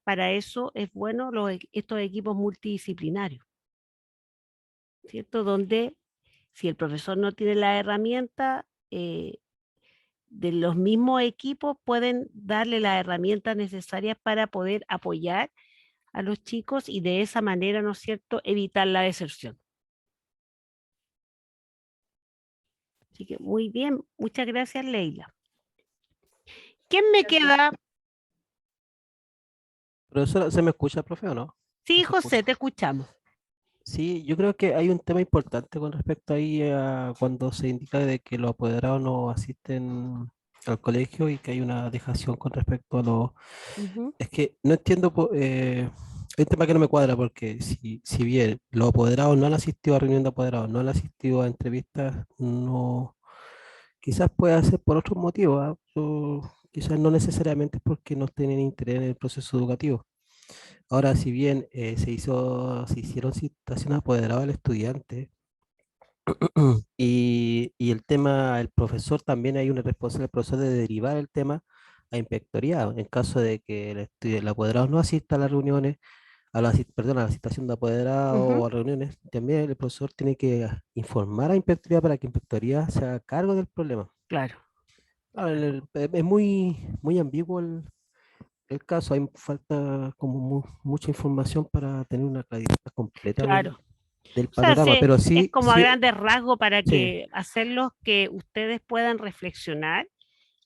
para eso es bueno estos equipos multidisciplinarios, ¿cierto? Donde si el profesor no tiene la herramienta, de los mismos equipos pueden darle las herramientas necesarias para poder apoyar a los chicos y de esa manera, ¿no es cierto?, evitar la deserción. Así que muy bien, muchas gracias, Leila. ¿Quién me queda? Profesora, ¿se me escucha, profe, o no? Sí, ¿No se José, escucha? te escuchamos. Sí, yo creo que hay un tema importante con respecto ahí a cuando se indica de que los apoderados no asisten al colegio y que hay una dejación con respecto a los... Ujú. Es que no entiendo, hay un tema que no me cuadra porque si bien los apoderados no han asistido a reunión de apoderados, no han asistido a entrevistas, no, quizás pueda ser por otros motivos, ¿ah? Quizás no necesariamente es porque no tienen interés en el proceso educativo. Ahora, si bien se hicieron citaciones apoderadas al estudiante y el tema, el profesor también hay una responsabilidad del profesor de derivar el tema a inspectoría en caso de que el apoderado no asista a las reuniones, perdón, a la citación de apoderado Ujú. o a reuniones, también el profesor tiene que informar a inspectoría para que inspectoría se haga cargo del problema. Claro, Claro, es muy ambiguo el caso, hay falta como mucha información para tener una claridad completa claro. del O sea, panorama, pero es sí, como a sí, grandes rasgos para sí, que hacerlos que ustedes puedan reflexionar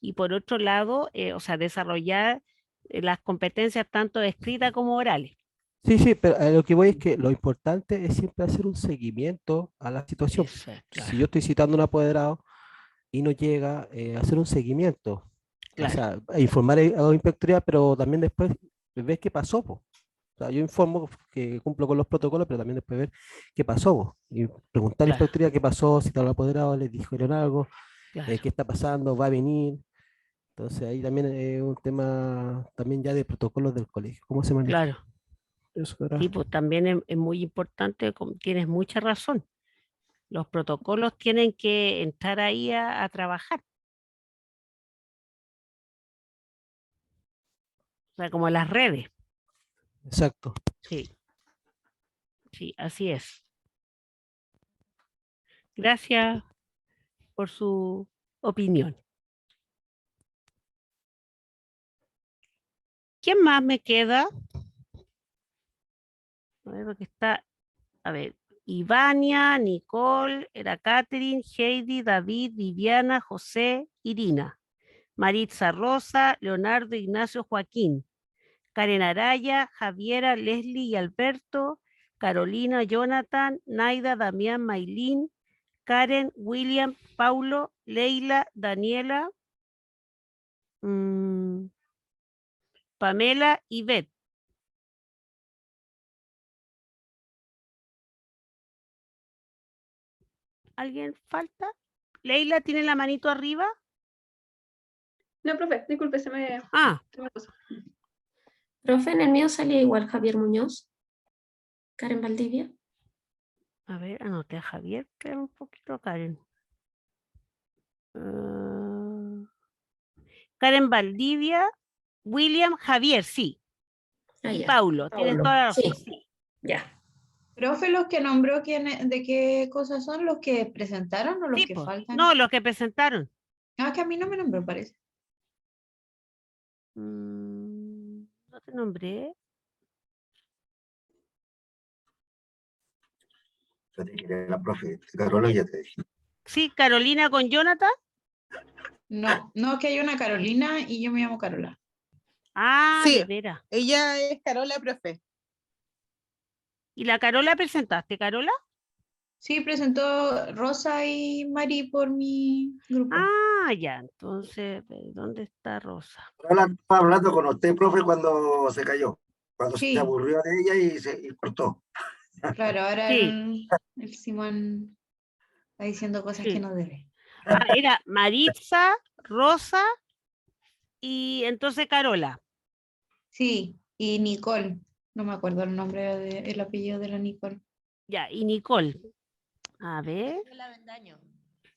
y por otro lado, o sea, desarrollar las competencias tanto escritas como orales. sí, pero a lo que voy es que lo importante es siempre hacer un seguimiento a la situación. Eso es, Si claro, yo estoy citando a un apoderado y no llega, hacer un seguimiento, o claro, sea, informar a la inspectoría, pero también después ver qué pasó, po. O sea, yo informo que cumplo con los protocolos, pero también después ver qué pasó, po. Y preguntar a la claro, inspectoría qué pasó, si están los apoderados, les dijeron algo, claro, qué está pasando, va a venir. Entonces ahí también es un tema también ya de protocolos del colegio, cómo se maneja. claro. Eso era. Sí, pues también es muy importante, tienes mucha razón. Los protocolos tienen que entrar ahí a trabajar, o sea, como las redes. Exacto. Sí, sí, así es. Gracias por su opinión. ¿Quién más me queda? A ver, porque está, a ver, Ivania, Nicole, era Catherine, Heidi, David, Viviana, José, Irina, Maritza Rosa, Leonardo, Ignacio, Joaquín, Karen Araya, Javiera, Leslie y Alberto, Carolina, Jonathan, Naida, Damián, Maylin, Karen, William, Paulo, Leila, Daniela, Pamela y Beth. ¿Alguien falta? Leila tiene la manito arriba. No, profe, disculpe, se me pasó. Profe, en el mío salía igual Javier Muñoz, Karen Valdivia. A ver, anoté a Javier, creo un poquito, Karen. Karen Valdivia, William, Javier, sí. Ah, Y ya. Paulo, tienes toda la razón. Sí, ya. Profe, los que nombró, ¿de qué cosas son? ¿Los que presentaron o los Sí, que pues. faltan? No, los que presentaron. Ah, que a mí no me nombró, parece. No te nombré. Yo te dije, la profe, Carola ya te dije. Sí, Carolina con Jonathan. No, no, que hay una Carolina y yo me llamo Carola. Ah, Sí, de veras. ella es Carola, profe. ¿Y la Carola presentaste, Carola? Sí, presentó Rosa y Mari por mi grupo. Ah, ya, entonces, ¿dónde está Rosa? Carola estaba hablando con usted, profe, cuando se cayó, cuando se Sí, aburrió de ella y cortó. claro, ahora Sí, el Simón está diciendo cosas que sí. no debe. Ah, era Maritza, Rosa y entonces Carola. Sí, y Nicole, no me acuerdo el nombre, el apellido de la Nicole. Ya, y Nicole. A ver,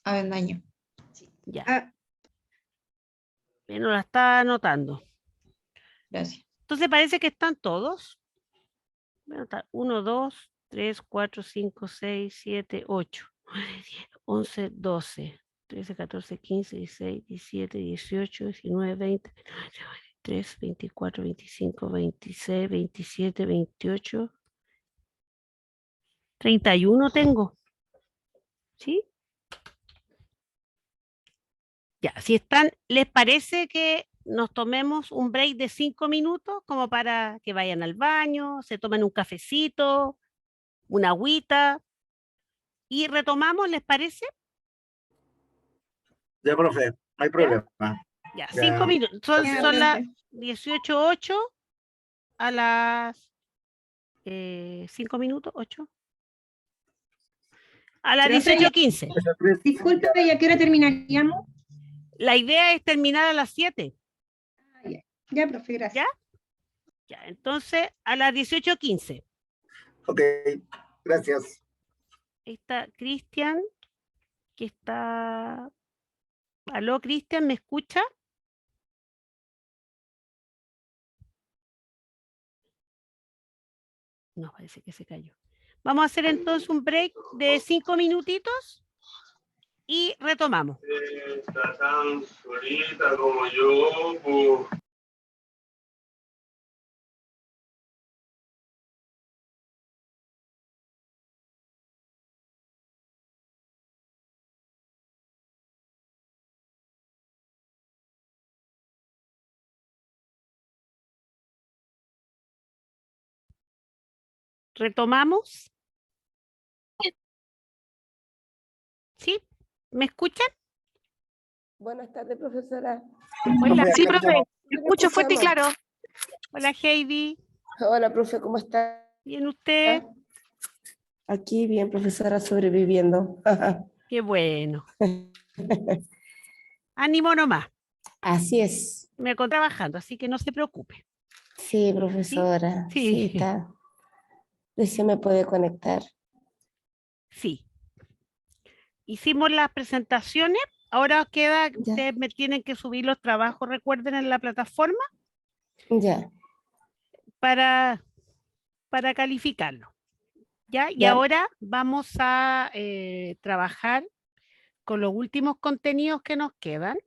Avendaño. ya. Ah, No la está anotando. Gracias. Entonces parece que están todos. Voy a anotar 1, 2, 3, 4, 5, 6, 7, 8, 9, 10, 11, 12, 13, 14, 15, 16, 17, 18, 19, 20, 23, 24, 25, 26, 27, 28, 31 tengo. ¿Sí? Ya, si están, ¿les parece que nos tomemos un break de 5 minutos como para que vayan al baño, se tomen un cafecito, una agüita y retomamos, ¿les parece? Ya, profe, no hay problema. Ya, Ya, 5 minutos. Son gracias. las 18:08 a las 5 minutos, 8. A las Profe, 18:15. disculpe, ¿y a qué hora terminaríamos? La idea es terminar a las 7. Ya, profe, gracias. ¿Ya? Ya, entonces a las 18:15. Ok, gracias. Ahí está Cristian, que está... Aló, Cristian, ¿me escucha? No, parece que se cayó. Vamos a hacer entonces un break de 5 minutitos y retomamos. Está tan solita como yo, pues. ¿Retomamos? ¿Sí? ¿Me escuchan? Buenas tardes, profesora. Hola. Profe, Sí, acá profe, estamos. te escucho fuerte y claro. Hola, Heidi. Hola, profe, ¿cómo está? ¿Bien usted? Aquí bien, profesora, sobreviviendo. Qué bueno. Ánimo nomás. Así es. Me encuentro trabajando, así que no se preocupe. Sí, profesora. Sí. Sí, está. Recién me puede conectar. Sí. Hicimos las presentaciones. Ahora queda, Ya. ustedes me tienen que subir los trabajos, recuerden, en la plataforma Ya. para calificarlo. ¿Ya? Y Ya. ahora vamos a trabajar con los últimos contenidos que nos quedan.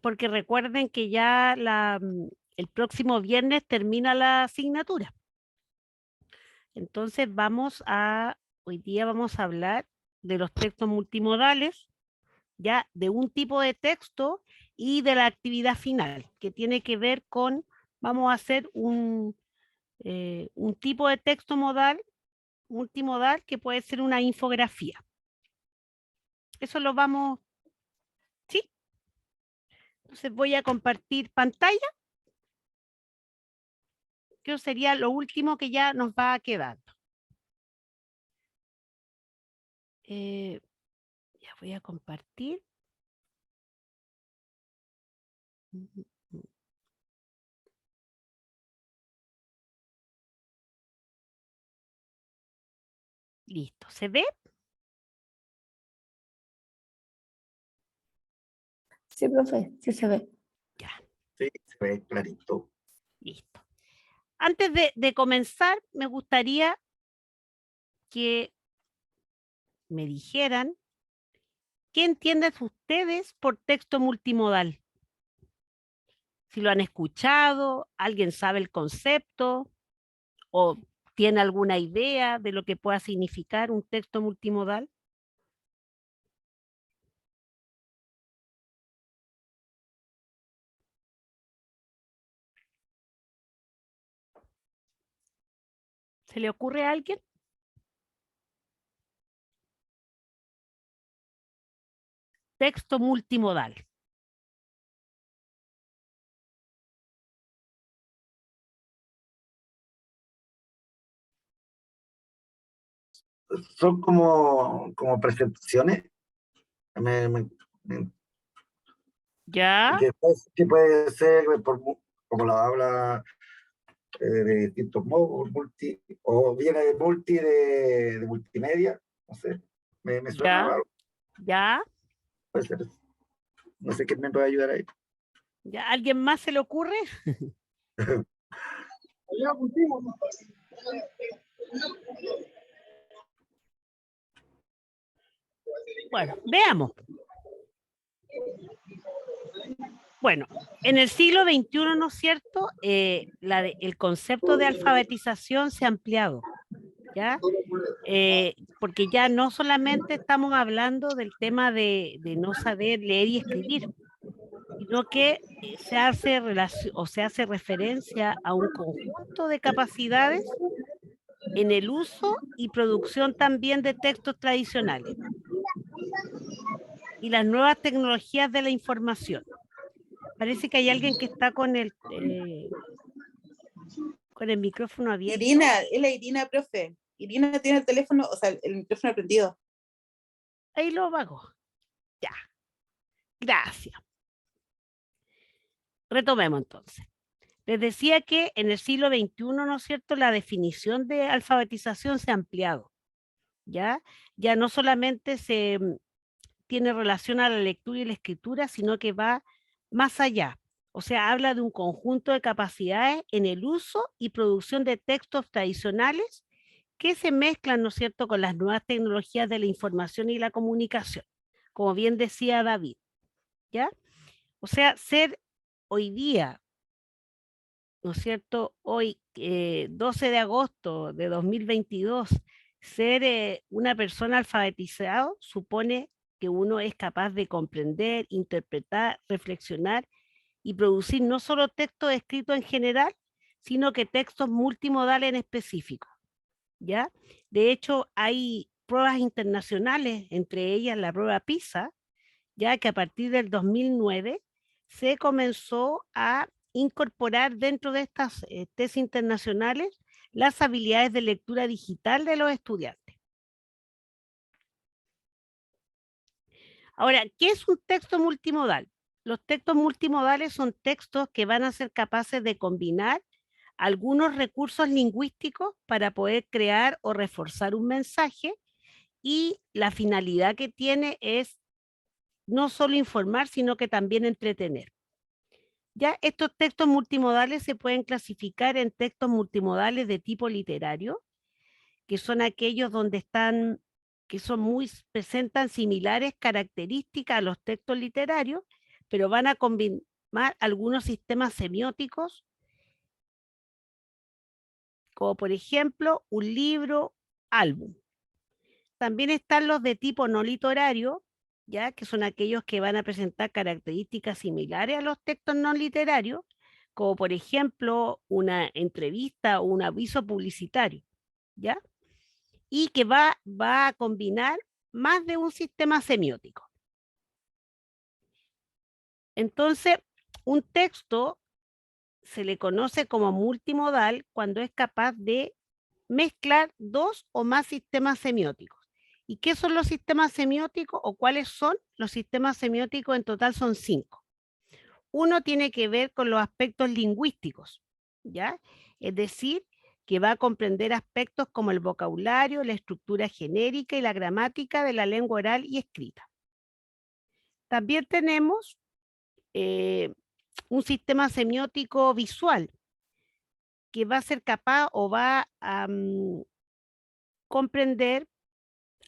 Porque recuerden que ya el próximo viernes termina la asignatura. Entonces hoy día vamos a hablar de los textos multimodales, ya de un tipo de texto y de la actividad final, que tiene que ver con, vamos a hacer un tipo de texto multimodal, que puede ser una infografía. Eso lo vamos, ¿sí? Entonces voy a compartir pantalla, que sería lo último que ya nos va quedando. Ya voy a compartir. Listo, ¿se ve? Sí, profe, sí se ve. Ya. Sí, se ve clarito. Listo. Antes de comenzar, me gustaría que me dijeran qué entienden ustedes por texto multimodal. Si lo han escuchado, alguien sabe el concepto, o ¿Tiene alguna idea de lo que pueda significar un texto multimodal? ¿Se le ocurre a alguien? Texto multimodal. Son como presentaciones. Me- me- me- ¿Ya? que puede ser como la habla de distintos modos, o viene de multimedia, no sé, me suena ¿Ya? raro, ¿Ya? puede ser. No sé quién me puede ayudar ahí. ¿Ya? ¿Alguien más se le ocurre? Bueno, veamos. Bueno, en el siglo XXI, ¿no es cierto? El concepto de alfabetización se ha ampliado, ¿ya? Porque ya no solamente estamos hablando del tema de no saber leer y escribir, sino que se hace referencia a un conjunto de capacidades en el uso y producción también de textos tradicionales y las nuevas tecnologías de la información. Parece que hay alguien que está con el micrófono abierto. Irina, es la Irina, profe. Irina tiene el teléfono, o sea, el micrófono prendido. Ahí lo hago. Ya. Gracias. Retomemos entonces. Les decía que en el siglo XXI, ¿no es cierto?, la definición de alfabetización se ha ampliado, ¿ya? Ya no solamente se tiene relación a la lectura y la escritura, sino que va más allá. O sea, habla de un conjunto de capacidades en el uso y producción de textos tradicionales que se mezclan, ¿no es cierto?, con las nuevas tecnologías de la información y la comunicación, como bien decía David, ¿ya? O sea, ser hoy día, ¿no es cierto?, hoy, 12 de agosto de 2022, ser una persona alfabetizada supone que uno es capaz de comprender, interpretar, reflexionar y producir no solo textos escritos en general, sino que textos multimodales en específico, ¿ya? De hecho, hay pruebas internacionales, entre ellas la prueba PISA, ya que a partir del 2009 se comenzó a incorporar dentro de estas test internacionales las habilidades de lectura digital de los estudiantes. Ahora, ¿qué es un texto multimodal? Los textos multimodales son textos que van a ser capaces de combinar algunos recursos lingüísticos para poder crear o reforzar un mensaje, y la finalidad que tiene es no solo informar, sino que también entretener. Ya estos textos multimodales se pueden clasificar en textos multimodales de tipo literario, que son aquellos donde presentan similares características a los textos literarios, pero van a combinar algunos sistemas semióticos, como por ejemplo un libro, álbum. También están los de tipo no literario, ya que son aquellos que van a presentar características similares a los textos no literarios, como por ejemplo una entrevista o un aviso publicitario, ¿ya? Y que va a combinar más de un sistema semiótico. Entonces, un texto se le conoce como multimodal cuando es capaz de mezclar dos o más sistemas semióticos. ¿Y qué son los sistemas semióticos o cuáles son los sistemas semióticos? En total son 5. Uno tiene que ver con los aspectos lingüísticos, ¿ya? Es decir, que va a comprender aspectos como el vocabulario, la estructura genérica y la gramática de la lengua oral y escrita. También tenemos un sistema semiótico visual, que va a ser capaz o va a comprender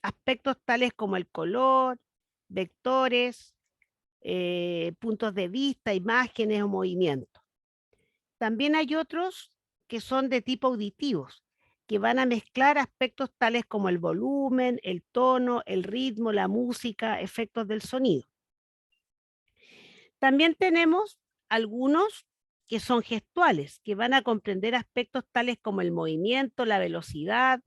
aspectos tales como el color, vectores, puntos de vista, imágenes o movimientos. También hay otros que son de tipo auditivos, que van a mezclar aspectos tales como el volumen, el tono, el ritmo, la música, efectos del sonido. También tenemos algunos que son gestuales, que van a comprender aspectos tales como el movimiento, la velocidad,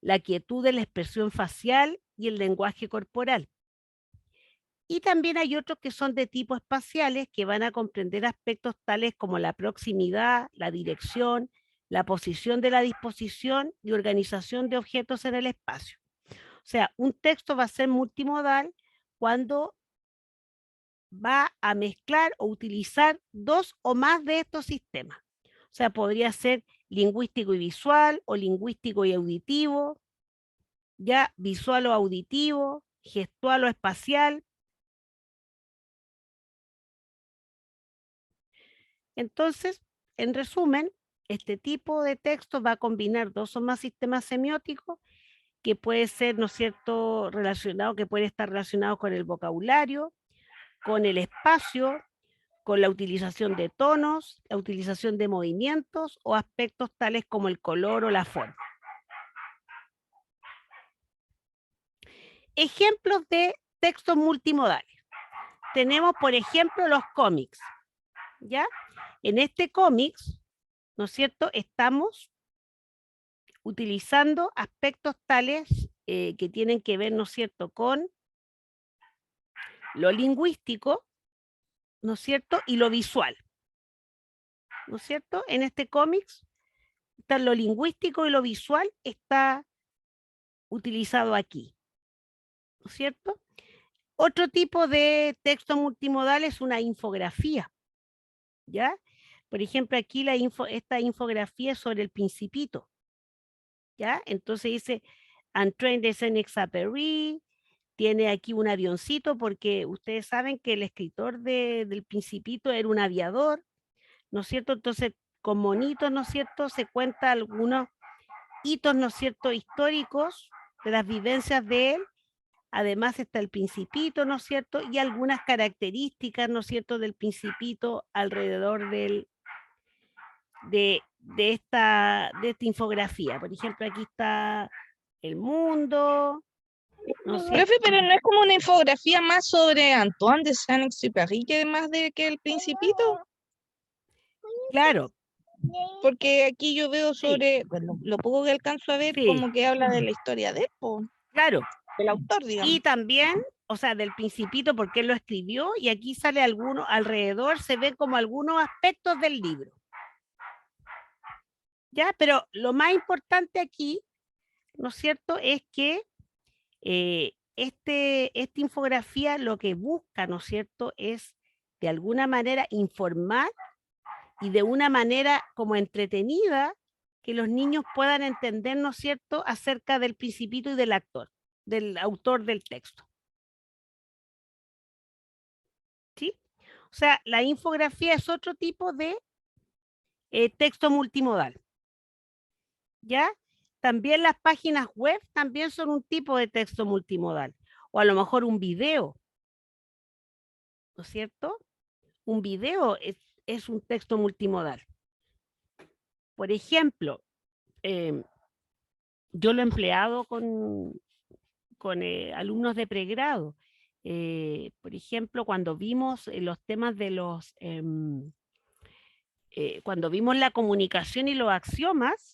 la quietud de la expresión facial y el lenguaje corporal. Y también hay otros que son de tipo espaciales, que van a comprender aspectos tales como la proximidad, la dirección, la posición de la disposición y organización de objetos en el espacio. O sea, un texto va a ser multimodal cuando va a mezclar o utilizar dos o más de estos sistemas. O sea, podría ser lingüístico y visual, o lingüístico y auditivo, ya visual o auditivo, gestual o espacial. Entonces, en resumen, este tipo de texto va a combinar dos o más sistemas semióticos que puede ser, ¿no es cierto?, relacionado, que puede estar relacionado con el vocabulario, con el espacio, con la utilización de tonos, la utilización de movimientos o aspectos tales como el color o la forma. Ejemplos de textos multimodales. Tenemos, por ejemplo, los cómics, ¿ya? En este cómics, ¿no es cierto?, estamos utilizando aspectos tales que tienen que ver, ¿no es cierto?, con lo lingüístico, ¿no es cierto?, y lo visual, ¿no es cierto? En este cómics, está lo lingüístico y lo visual está utilizado aquí, ¿no es cierto? Otro tipo de texto multimodal es una infografía, ¿ya? Por ejemplo, aquí esta infografía es sobre el Principito, ¿ya? Entonces dice, Antoine de Saint-Exupéry, tiene aquí un avioncito, porque ustedes saben que el escritor del Principito era un aviador, ¿no es cierto? Entonces, con monitos, ¿no es cierto?, se cuenta algunos hitos, ¿no es cierto?, históricos de las vivencias de él. Además está el Principito, ¿no es cierto?, y algunas características, ¿no es cierto?, del Principito alrededor de esta infografía. Por ejemplo, aquí está el mundo, ¿no es cierto? Profe, pero no es como una infografía más sobre Antoine de Saint-Exupéry que el Principito. Claro. Porque aquí yo veo sobre, bueno, lo poco que alcanzo a ver, Sí. como que habla de la historia de él, po, Claro. del autor, digamos. Y también, o sea, del Principito, porque él lo escribió, y aquí sale alrededor, se ven como algunos aspectos del libro. ¿Ya? Pero lo más importante aquí, ¿no es cierto?, es que esta infografía lo que busca, ¿no es cierto?, es de alguna manera informar y de una manera como entretenida que los niños puedan entender, ¿no es cierto?, acerca del Principito y del autor del texto. ¿Sí? O sea, la infografía es otro tipo de texto multimodal. ¿Ya? También las páginas web también son un tipo de texto multimodal. O a lo mejor un video, ¿no es cierto? Un video es un texto multimodal. Por ejemplo, yo lo he empleado con alumnos de pregrado. Por ejemplo, cuando vimos los temas de cuando vimos la comunicación y los axiomas,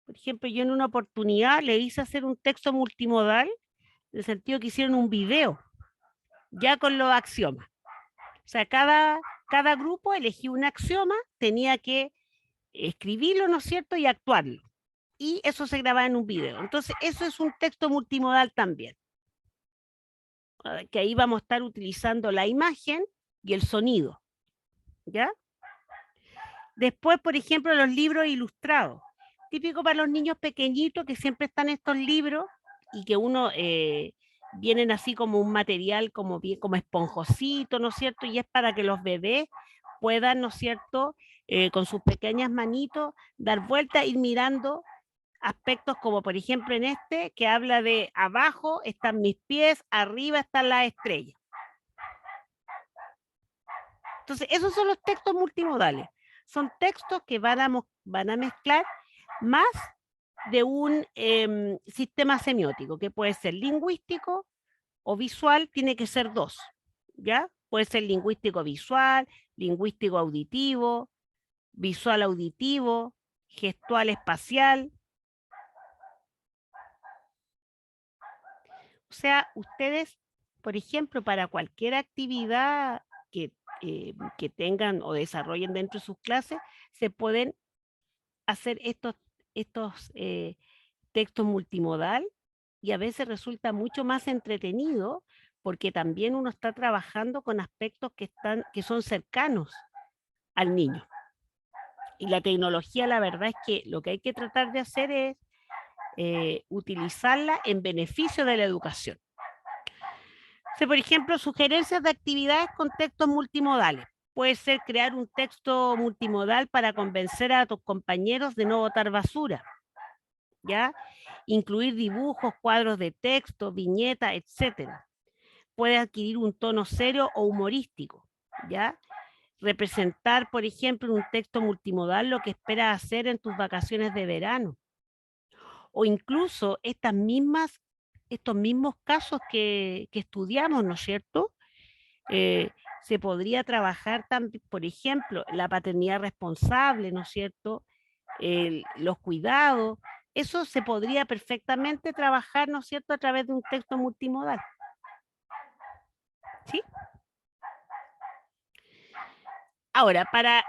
por ejemplo, yo en una oportunidad le hice hacer un texto multimodal, en el sentido que hicieron un video, ya con los axiomas. O sea, cada grupo elegía un axioma, tenía que escribirlo, ¿no es cierto?, y actuarlo. Y eso se grababa en un video. Entonces, eso es un texto multimodal también. Que ahí vamos a estar utilizando la imagen y el sonido. ¿Ya? Después, por ejemplo, los libros ilustrados. Típico para los niños pequeñitos que siempre están estos libros y que uno vienen así como un material como esponjosito, ¿no es cierto? Y es para que los bebés puedan, ¿no es cierto?, con sus pequeñas manitos dar vuelta, ir mirando aspectos como por ejemplo en este, que habla de abajo están mis pies, arriba están las estrellas. Entonces, esos son los textos multimodales. Son textos que van a mezclar más de un sistema semiótico, que puede ser lingüístico o visual, tiene que ser dos, ¿ya? Puede ser lingüístico visual, lingüístico auditivo, visual auditivo, gestual espacial. O sea, ustedes, por ejemplo, para cualquier actividad que tengan o desarrollen dentro de sus clases, se pueden hacer estos textos multimodal, y a veces resulta mucho más entretenido porque también uno está trabajando con aspectos que son cercanos al niño. Y la tecnología, la verdad es que lo que hay que tratar de hacer es utilizarla en beneficio de la educación. Por ejemplo, sugerencias de actividades con textos multimodales. Puede ser crear un texto multimodal para convencer a tus compañeros de no botar basura, ¿ya? Incluir dibujos, cuadros de texto, viñetas, etc. Puede adquirir un tono serio o humorístico, ¿ya? Representar, por ejemplo, en un texto multimodal lo que esperas hacer en tus vacaciones de verano. O incluso estos mismos casos que estudiamos, ¿no es cierto? Se podría trabajar también, por ejemplo, la paternidad responsable, ¿no es cierto? Los cuidados, eso se podría perfectamente trabajar, ¿no es cierto?, a través de un texto multimodal. ¿Sí? Ahora, para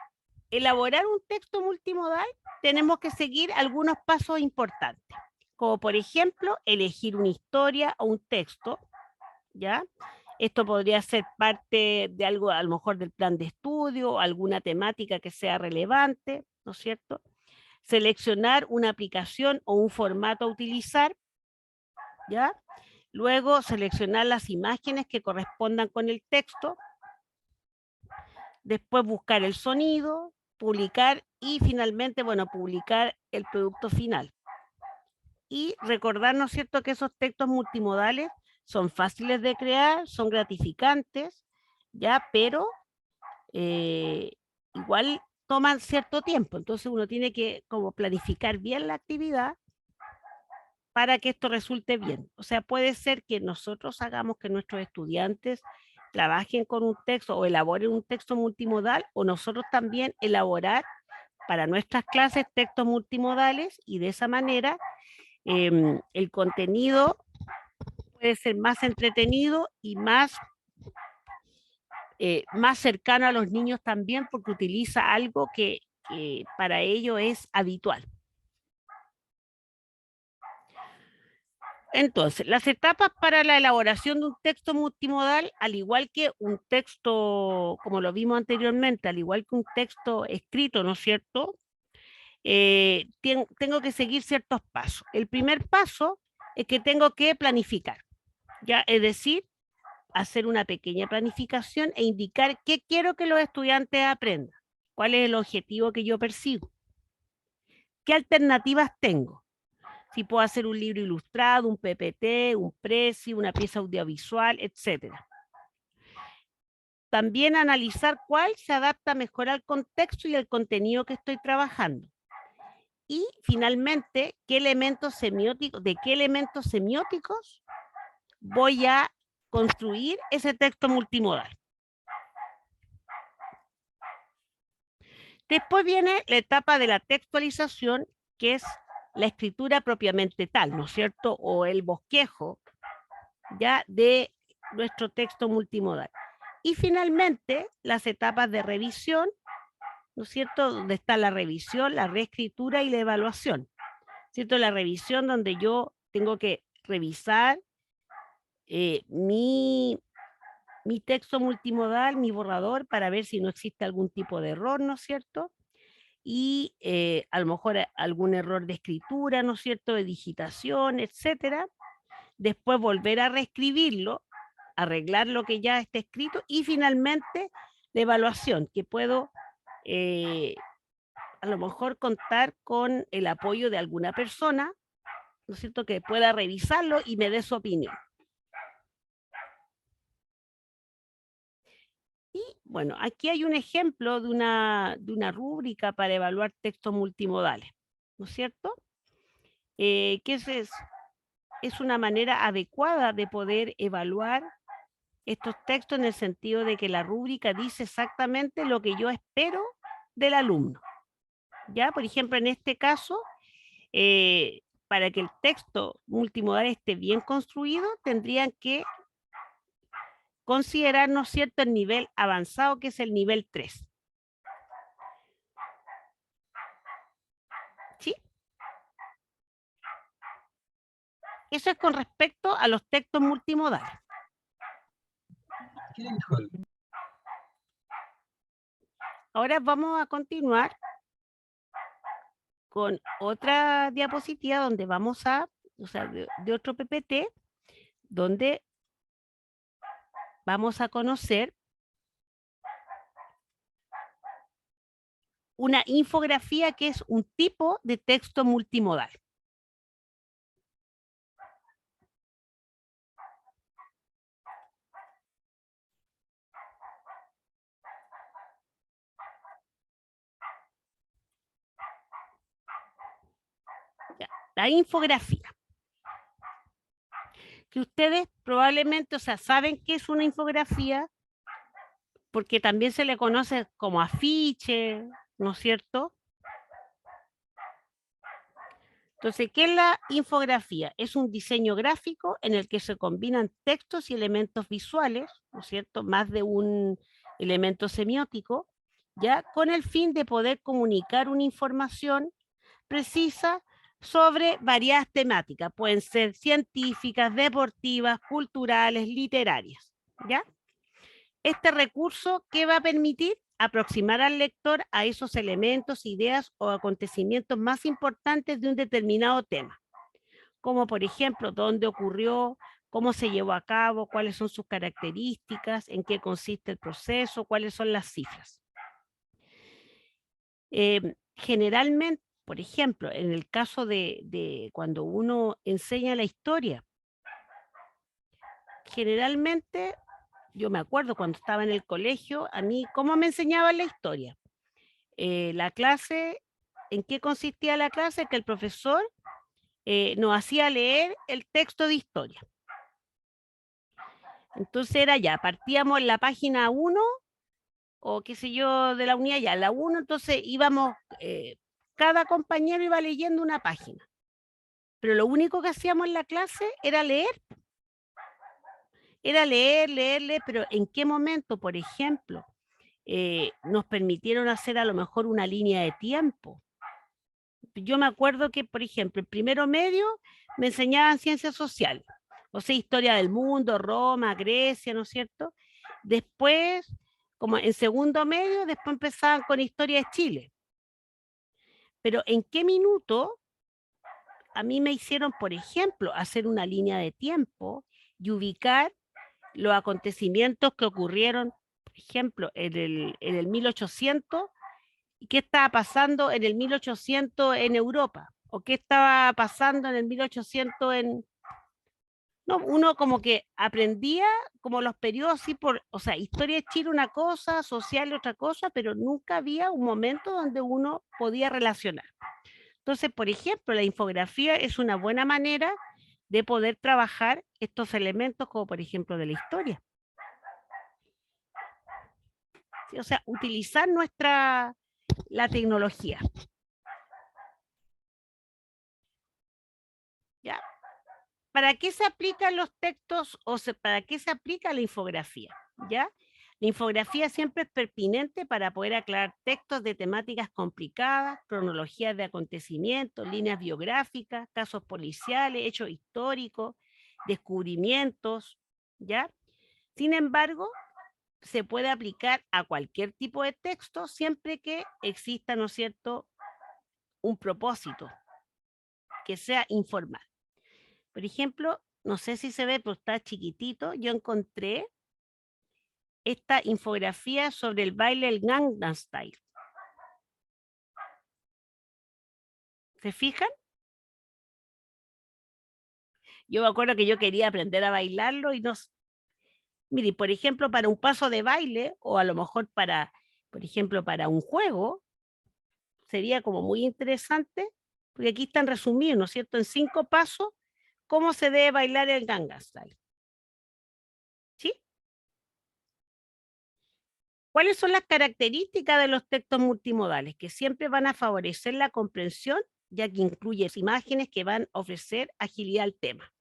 elaborar un texto multimodal, tenemos que seguir algunos pasos importantes, como por ejemplo, elegir una historia o un texto, ¿ya? Esto podría ser parte de algo, a lo mejor del plan de estudio, alguna temática que sea relevante, ¿no es cierto? Seleccionar una aplicación o un formato a utilizar, ¿ya? Luego seleccionar las imágenes que correspondan con el texto, después buscar el sonido, publicar y finalmente, bueno, publicar el producto final. Y recordar, ¿no es cierto?, que esos textos multimodales son fáciles de crear, son gratificantes, ¿ya? Pero igual toman cierto tiempo, entonces uno tiene que como planificar bien la actividad para que esto resulte bien. O sea, puede ser que nosotros hagamos que nuestros estudiantes trabajen con un texto o elaboren un texto multimodal, o nosotros también elaborar para nuestras clases textos multimodales, y de esa manera el contenido puede ser más entretenido y más cercano a los niños también, porque utiliza algo que para ellos es habitual. Entonces, las etapas para la elaboración de un texto multimodal, al igual que un texto, como lo vimos anteriormente, al igual que un texto escrito, ¿no es cierto? Tengo que seguir ciertos pasos. El primer paso es que tengo que planificar, ¿ya? Es decir, hacer una pequeña planificación e indicar qué quiero que los estudiantes aprendan, cuál es el objetivo que yo persigo, qué alternativas tengo. Si puedo hacer un libro ilustrado, un PPT, un Prezi, una pieza audiovisual, etc. También analizar cuál se adapta mejor al contexto y al contenido que estoy trabajando. Y finalmente, de qué elementos semióticos voy a construir ese texto multimodal. Después viene la etapa de la textualización, que es la escritura propiamente tal, ¿no es cierto? O el bosquejo, ya, de nuestro texto multimodal. Y finalmente, las etapas de revisión, ¿no es cierto? Donde está la revisión, la reescritura y la evaluación, ¿cierto? La revisión, donde yo tengo que revisar mi texto multimodal, mi borrador, para ver si no existe algún tipo de error, ¿no es cierto? Y a lo mejor algún error de escritura, ¿no es cierto?, de digitación, etcétera. Después volver a reescribirlo, arreglar lo que ya está escrito, y finalmente la evaluación, que puedo a lo mejor contar con el apoyo de alguna persona, ¿no es cierto?, que pueda revisarlo y me dé su opinión. Y bueno, aquí hay un ejemplo de una rúbrica para evaluar textos multimodales, ¿no es cierto? que es una manera adecuada de poder evaluar estos textos en el sentido de que la rúbrica dice exactamente lo que yo espero del alumno. ¿Ya? Por ejemplo, en este caso, para que el texto multimodal esté bien construido, tendrían que considerar, ¿no es cierto?, el nivel avanzado, que es el nivel 3. ¿Sí? Eso es con respecto a los textos multimodales. Ahora vamos a continuar con otra diapositiva donde vamos a, o sea, de otro PPT, donde vamos a conocer una infografía que es un tipo de texto multimodal. La infografía. Que ustedes probablemente, o sea, saben qué es una infografía, porque también se le conoce como afiche, ¿no es cierto? Entonces, ¿qué es la infografía? Es un diseño gráfico en el que se combinan textos y elementos visuales, ¿no es cierto? Más de un elemento semiótico, ¿ya? Con el fin de poder comunicar una información precisa sobre variadas temáticas. Pueden ser científicas, deportivas, culturales, literarias, ¿ya? Este recurso, ¿qué va a permitir? Aproximar al lector a esos elementos, ideas o acontecimientos más importantes de un determinado tema, como por ejemplo, dónde ocurrió, cómo se llevó a cabo, cuáles son sus características, en qué consiste el proceso, cuáles son las cifras. Generalmente, por ejemplo, en el caso de cuando uno enseña la historia, generalmente, yo me acuerdo cuando estaba en el colegio, a mí, ¿cómo me enseñaban la historia? La clase, ¿en qué consistía la clase? Que el profesor nos hacía leer el texto de historia. Entonces era ya, partíamos en la página 1, o qué sé yo, de la unidad ya, la 1, entonces íbamos, cada compañero iba leyendo una página. Pero lo único que hacíamos en la clase era leer. Era leer, pero ¿en qué momento, por ejemplo, nos permitieron hacer a lo mejor una línea de tiempo? Yo me acuerdo que, por ejemplo, en primero medio me enseñaban ciencias sociales, o sea, historia del mundo, Roma, Grecia, ¿no es cierto? Después, como en segundo medio, después empezaban con historia de Chile. Pero ¿en qué minuto a mí me hicieron, por ejemplo, hacer una línea de tiempo y ubicar los acontecimientos que ocurrieron, por ejemplo, en el 1800, y qué estaba pasando en el 1800 en Europa, o qué estaba pasando en el 1800 en... No, uno como que aprendía como los periodos, así o sea, historia de Chile una cosa, social otra cosa, pero nunca había un momento donde uno podía relacionar. Entonces, por ejemplo, la infografía es una buena manera de poder trabajar estos elementos, como por ejemplo de la historia. ¿Sí? O sea, utilizar la tecnología. ¿Ya? ¿Para qué se aplican los textos para qué se aplica la infografía? ¿Ya? La infografía siempre es pertinente para poder aclarar textos de temáticas complicadas, cronologías de acontecimientos, líneas biográficas, casos policiales, hechos históricos, descubrimientos, ¿ya? Sin embargo, se puede aplicar a cualquier tipo de texto siempre que exista, ¿no es cierto?, un propósito que sea informal. Por ejemplo, no sé si se ve, pero está chiquitito, yo encontré esta infografía sobre el baile del Gangnam Style. ¿Se fijan? Yo me acuerdo que yo quería aprender a bailarlo y no... Mire, por ejemplo, para un paso de baile, o a lo mejor para, por ejemplo, para un juego, sería como muy interesante, Porque aquí están resumidos, ¿no es cierto?, en 5 pasos, cómo se debe bailar el Gangnam Style. ¿Sí? ¿Cuáles son las características de los textos multimodales? Que siempre van a favorecer la comprensión, ya que incluyen imágenes que van a ofrecer agilidad al tema.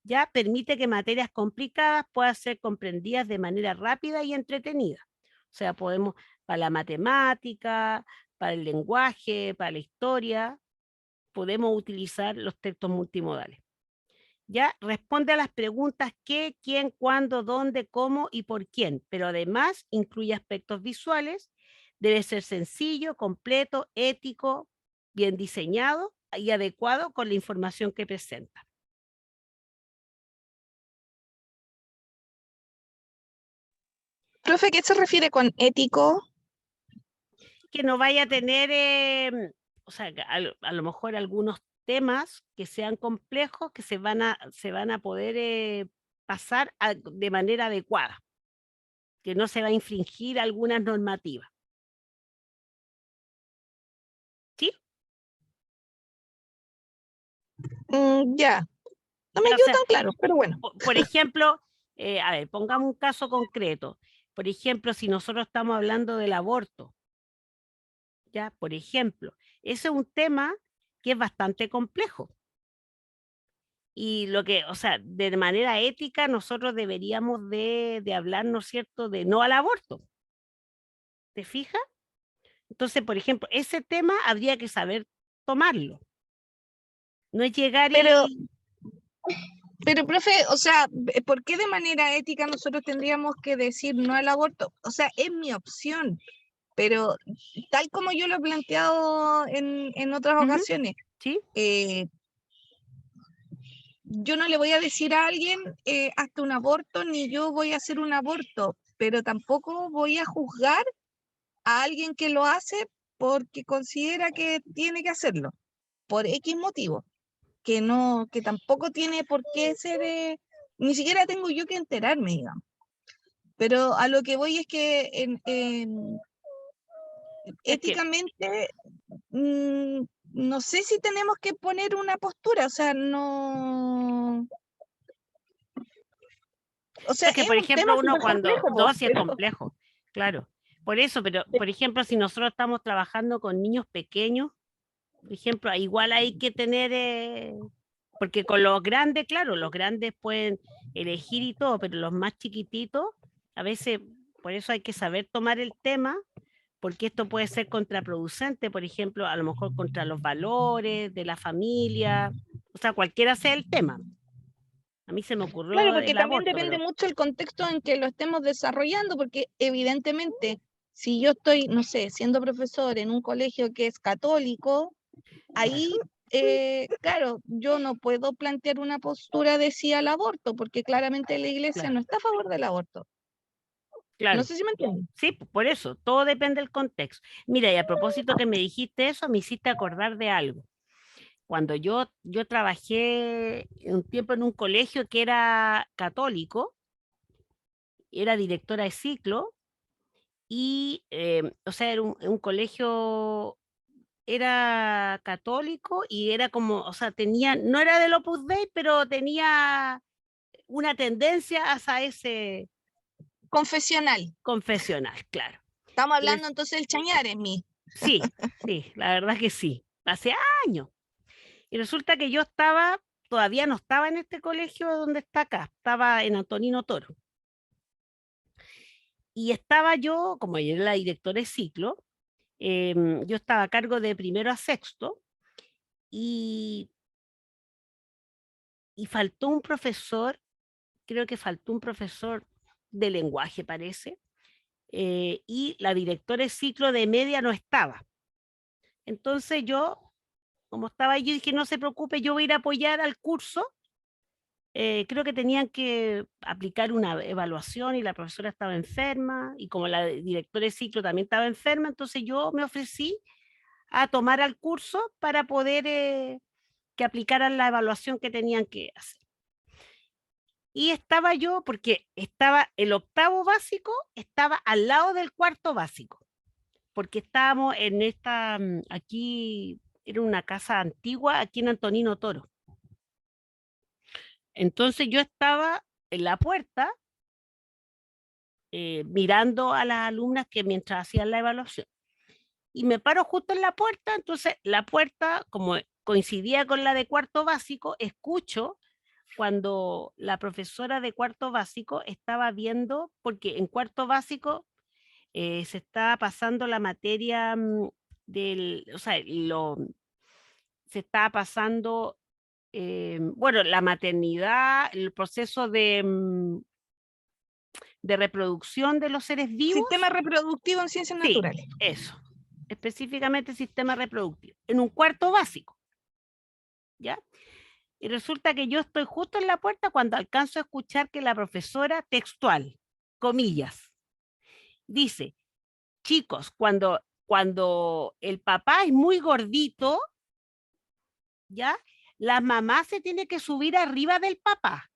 Ya permite que materias complicadas puedan ser comprendidas de manera rápida y entretenida. O sea, podemos, para la matemática, para el lenguaje, para la historia, podemos utilizar los textos multimodales. Ya responde a las preguntas qué, quién, cuándo, dónde, cómo y por quién, pero además incluye aspectos visuales, debe ser sencillo, completo, ético, bien diseñado y adecuado con la información que presenta. Profe, ¿qué se refiere con ético? Que no vaya a tener, o sea, a lo mejor algunos temas que sean complejos que se van a poder pasar de manera adecuada, que no se va a infringir algunas normativas. ¿Sí? Ya, no me Ya, o quedó sea, tan claro, pero bueno. por ejemplo, a ver, pongamos un caso concreto. Por ejemplo, si nosotros estamos hablando del aborto, ya, por ejemplo, ese es un tema que es bastante complejo. Y lo que, o sea, de manera ética nosotros deberíamos de hablar, ¿no es cierto?, de no al aborto. ¿Te fijas? Entonces, por ejemplo, ese tema habría que saber tomarlo. No es llegar Pero, profe, o sea, ¿por qué de manera ética nosotros tendríamos que decir no al aborto? O sea, es mi opción, pero tal como yo lo he planteado en otras ocasiones, ¿sí? Yo no le voy a decir a alguien hazte un aborto, ni yo voy a hacer un aborto, pero tampoco voy a juzgar a alguien que lo hace porque considera que tiene que hacerlo, por X motivo, que tampoco tiene por qué ser, ni siquiera tengo yo que enterarme, digamos. Pero a lo que voy es que éticamente no sé si tenemos que poner una postura, o sea, no... O sea, Es que, es por un tema ejemplo, uno súper cuando, complejo, sí es complejo, claro. Por eso, pero, por ejemplo, si nosotros estamos trabajando con niños pequeños, por ejemplo, igual hay que tener, porque con los grandes, claro, los grandes pueden elegir y todo, pero los más chiquititos, a veces, por eso hay que saber tomar el tema, porque esto puede ser contraproducente, por ejemplo, a lo mejor contra los valores de la familia, o sea, cualquiera sea el tema. A mí se me ocurrió Claro, porque el también aborto, depende pero... mucho el contexto en que lo estemos desarrollando, porque evidentemente, si yo estoy, no sé, siendo profesor en un colegio que es católico, ahí, claro, yo no puedo plantear una postura de sí al aborto, porque claramente la iglesia no está a favor del aborto. Claro. No sé si me entienden. Sí, por eso, todo depende del contexto. Mira, y a propósito que me dijiste eso, me hiciste acordar de algo. Cuando yo trabajé un tiempo en un colegio que era católico, era directora de ciclo, y, o sea, era un colegio, era católico y era como, o sea, tenía, no era del Opus Dei, pero tenía una tendencia hacia ese... Confesional. Confesional, claro. Estamos hablando entonces del Chañares, mi. Sí, sí, la verdad que sí, hace años. Y resulta que yo todavía no estaba en este colegio donde está acá, estaba en Antonino Toro. Y estaba yo, como yo era la directora de ciclo, yo estaba a cargo de primero a sexto, y faltó un profesor, creo que faltó un profesor de lenguaje, parece, y la directora de ciclo de media no estaba. Entonces yo, como estaba ahí, yo dije, no se preocupe, yo voy a ir a apoyar al curso. Creo que tenían que aplicar una evaluación y la profesora estaba enferma, y como la directora de ciclo también estaba enferma, entonces yo me ofrecí a tomar al curso para poder que aplicaran la evaluación que tenían que hacer. Y estaba yo, porque estaba el octavo básico, estaba al lado del cuarto básico, porque estábamos en aquí era una casa antigua aquí en Antonino Toro. Entonces yo estaba en la puerta mirando a las alumnas que mientras hacían la evaluación. Y me paro justo en la puerta, entonces la puerta, como coincidía con la de cuarto básico, escucho cuando la profesora de cuarto básico estaba viendo, porque en cuarto básico se estaba pasando la materia o sea, se estaba pasando, bueno, la maternidad, el proceso de reproducción de los seres vivos. Sistema reproductivo en ciencias Sí, naturales. eso, específicamente sistema reproductivo, en un cuarto básico, ¿ya? Y resulta que yo estoy justo en la puerta cuando alcanzo a escuchar que la profesora textual, comillas, dice, chicos, cuando el papá es muy gordito, ¿ya? La mamá se tiene que subir arriba del papá.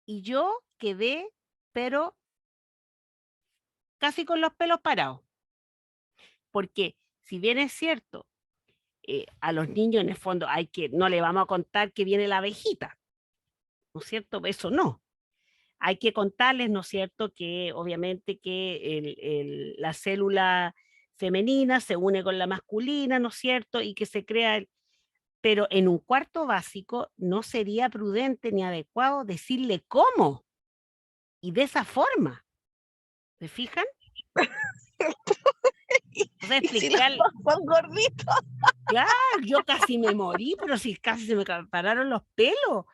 Y yo quedé, pero casi con los pelos parados. Porque si bien es cierto, a los niños en el fondo no le vamos a contar que viene la abejita, ¿no es cierto? Eso no. Hay que contarles, ¿no es cierto?, que obviamente que la célula femenina se une con la masculina, ¿no es cierto?, y que se crea pero en un cuarto básico no sería prudente ni adecuado decirle cómo y de esa forma. ¿Se fijan? O sea, explicar. Son gorditos. Claro, yo casi me morí, pero si casi se me pararon los pelos.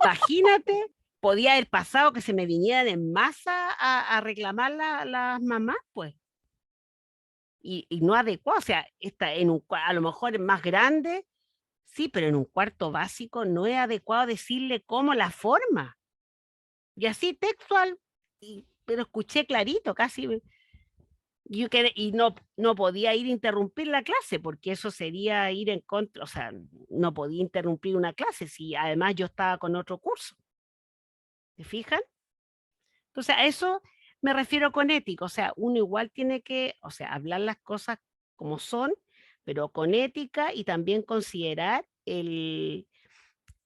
Imagínate, podía haber pasado que se me vinieran en masa a reclamar las mamás, pues. Y no adecuado, o sea, a lo mejor es más grande, sí, pero en un cuarto básico no es adecuado decirle cómo la forma. Y así textual, pero escuché clarito, casi. Y no podía ir a interrumpir la clase, porque eso sería ir en contra, o sea, no podía interrumpir una clase, si además yo estaba con otro curso. ¿Se fijan? Entonces, a eso me refiero con ética, o sea, uno igual tiene que, o sea, hablar las cosas como son, pero con ética y también considerar el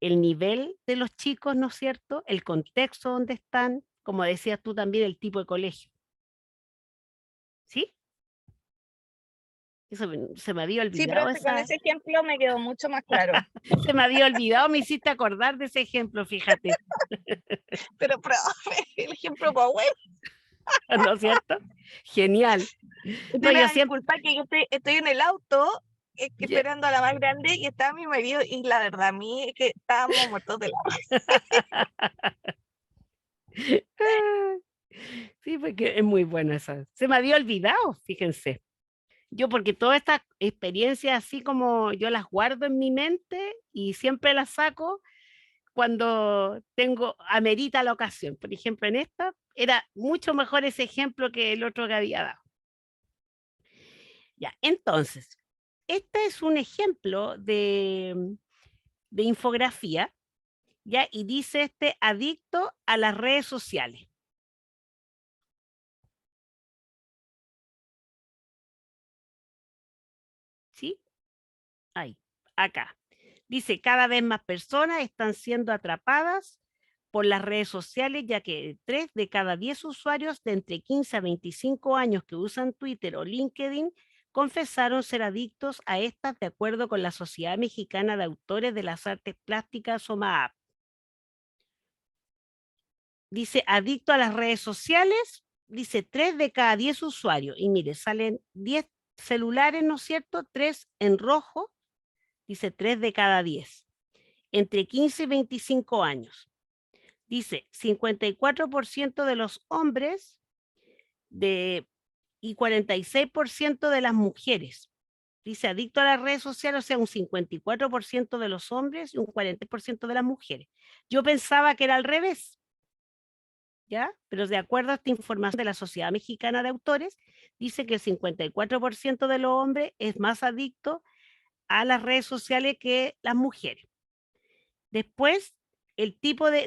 nivel de los chicos, ¿no es cierto? El contexto donde están, como decías tú también, el tipo de colegio. ¿Sí? Eso se me había olvidado. Sí, pero con ese ejemplo me quedó mucho más claro. Se me había olvidado, me hiciste acordar de ese ejemplo, fíjate. Pero, profe, el ejemplo para web. ¿No es cierto? Genial. No, yo disculpa que yo estoy en el auto esperando a la más grande y estaba mi marido y la verdad a mí es que estábamos muertos de la Sí, porque es muy bueno eso. Se me había olvidado, fíjense. Yo porque todas estas experiencias así como yo las guardo en mi mente y siempre las saco cuando amerita la ocasión. Por ejemplo, en esta era mucho mejor ese ejemplo que el otro que había dado. Ya, entonces, este es un ejemplo de infografía, ¿ya? Y dice adicto a las redes sociales. ¿Sí? Ahí, acá. Dice, cada vez más personas están siendo atrapadas por las redes sociales, ya que 3 de cada 10 usuarios de entre 15 a 25 años que usan Twitter o LinkedIn confesaron ser adictos a estas de acuerdo con la Sociedad Mexicana de Autores de las Artes Plásticas, SOMAAP. Dice, adicto a las redes sociales, dice 3 de cada 10 usuarios. Y mire, salen 10 celulares, ¿no es cierto? 3 en rojo, dice 3 de cada 10. Entre 15 y 25 años. Dice, 54% de los hombres y 46% de las mujeres. Dice, adicto a las redes sociales, o sea, un 54% de los hombres y un 40% de las mujeres. Yo pensaba que era al revés, ¿ya? Pero de acuerdo a esta información de la Sociedad Mexicana de Autores, dice que el 54% de los hombres es más adicto a las redes sociales que las mujeres. Después,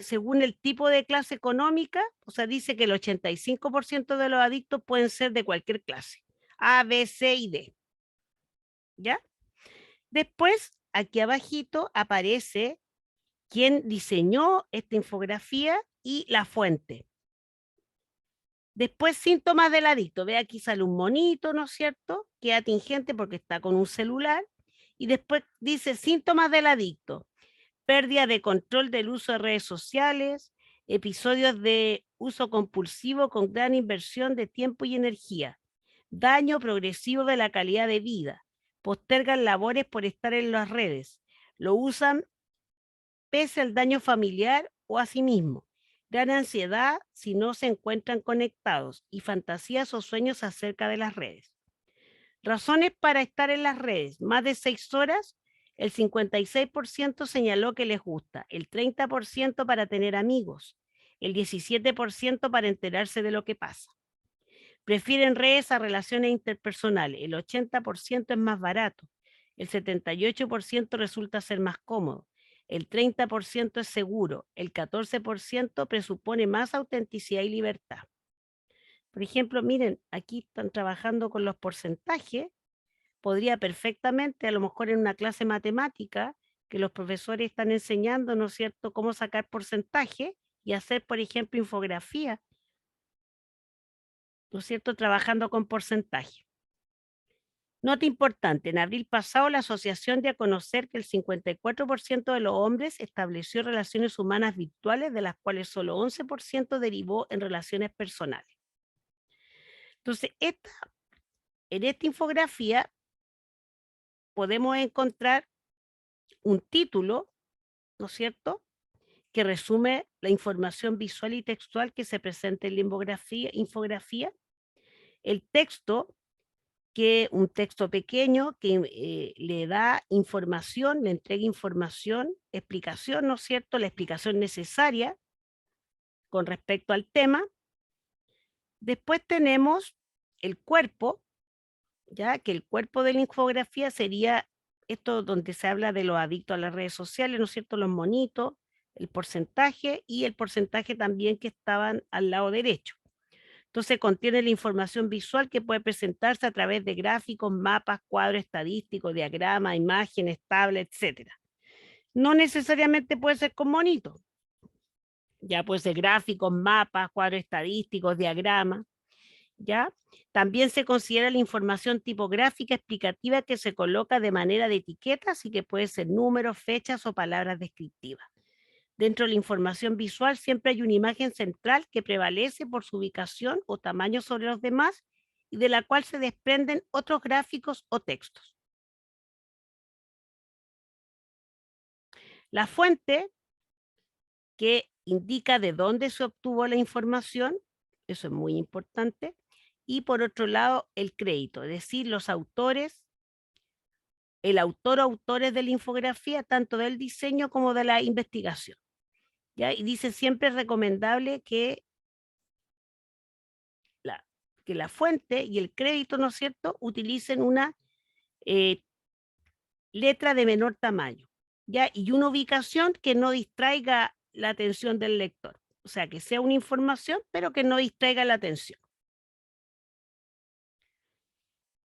según el tipo de clase económica, o sea, dice que el 85% de los adictos pueden ser de cualquier clase, A, B, C y D. ¿Ya? Después, aquí abajito aparece quién diseñó esta infografía y la fuente. Después, síntomas del adicto. Ve, aquí sale un monito, ¿no es cierto? Que es atingente porque está con un celular. Y después dice síntomas del adicto. Pérdida de control del uso de redes sociales, episodios de uso compulsivo con gran inversión de tiempo y energía, daño progresivo de la calidad de vida, postergan labores por estar en las redes, lo usan pese al daño familiar o a sí mismo, gran ansiedad si no se encuentran conectados y fantasías o sueños acerca de las redes. Razones para estar en las redes, más de 6 horas, el 56% señaló que les gusta, el 30% para tener amigos, el 17% para enterarse de lo que pasa. Prefieren redes a relaciones interpersonales, el 80% es más barato, el 78% resulta ser más cómodo, el 30% es seguro, el 14% presupone más autenticidad y libertad. Por ejemplo, miren, aquí están trabajando con los porcentajes. Podría perfectamente, a lo mejor en una clase matemática, que los profesores están enseñando, ¿no es cierto?, cómo sacar porcentaje y hacer, por ejemplo, infografía, ¿no es cierto?, trabajando con porcentaje. Nota importante, en abril pasado la asociación dio a conocer que el 54% de los hombres estableció relaciones humanas virtuales, de las cuales solo 11% derivó en relaciones personales. Entonces, en esta infografía podemos encontrar un título, ¿no es cierto?, que resume la información visual y textual que se presenta en la infografía. El texto, que un texto pequeño que le da información, le entrega información, explicación, ¿no es cierto?, la explicación necesaria con respecto al tema. Después tenemos el cuerpo, ya que el cuerpo de la infografía sería esto donde se habla de los adictos a las redes sociales, ¿no es cierto?, los monitos, el porcentaje y el porcentaje también que estaban al lado derecho. Entonces contiene la información visual que puede presentarse a través de gráficos, mapas, cuadros estadísticos, diagramas, imágenes, tablas, etc. No necesariamente puede ser con monitos. Ya puede ser gráficos, mapas, cuadros estadísticos, diagramas. ¿Ya? También se considera la información tipográfica explicativa que se coloca de manera de etiquetas y que puede ser números, fechas o palabras descriptivas. Dentro de la información visual siempre hay una imagen central que prevalece por su ubicación o tamaño sobre los demás y de la cual se desprenden otros gráficos o textos. La fuente, que indica de dónde se obtuvo la información, eso es muy importante. Y por otro lado, el crédito, es decir, los autores, el autor o autores de la infografía, tanto del diseño como de la investigación. ¿Ya? Y dice siempre es recomendable que la fuente y el crédito, ¿no es cierto?, utilicen una letra de menor tamaño, ¿ya? Y una ubicación que no distraiga la atención del lector. O sea, que sea una información, pero que no distraiga la atención.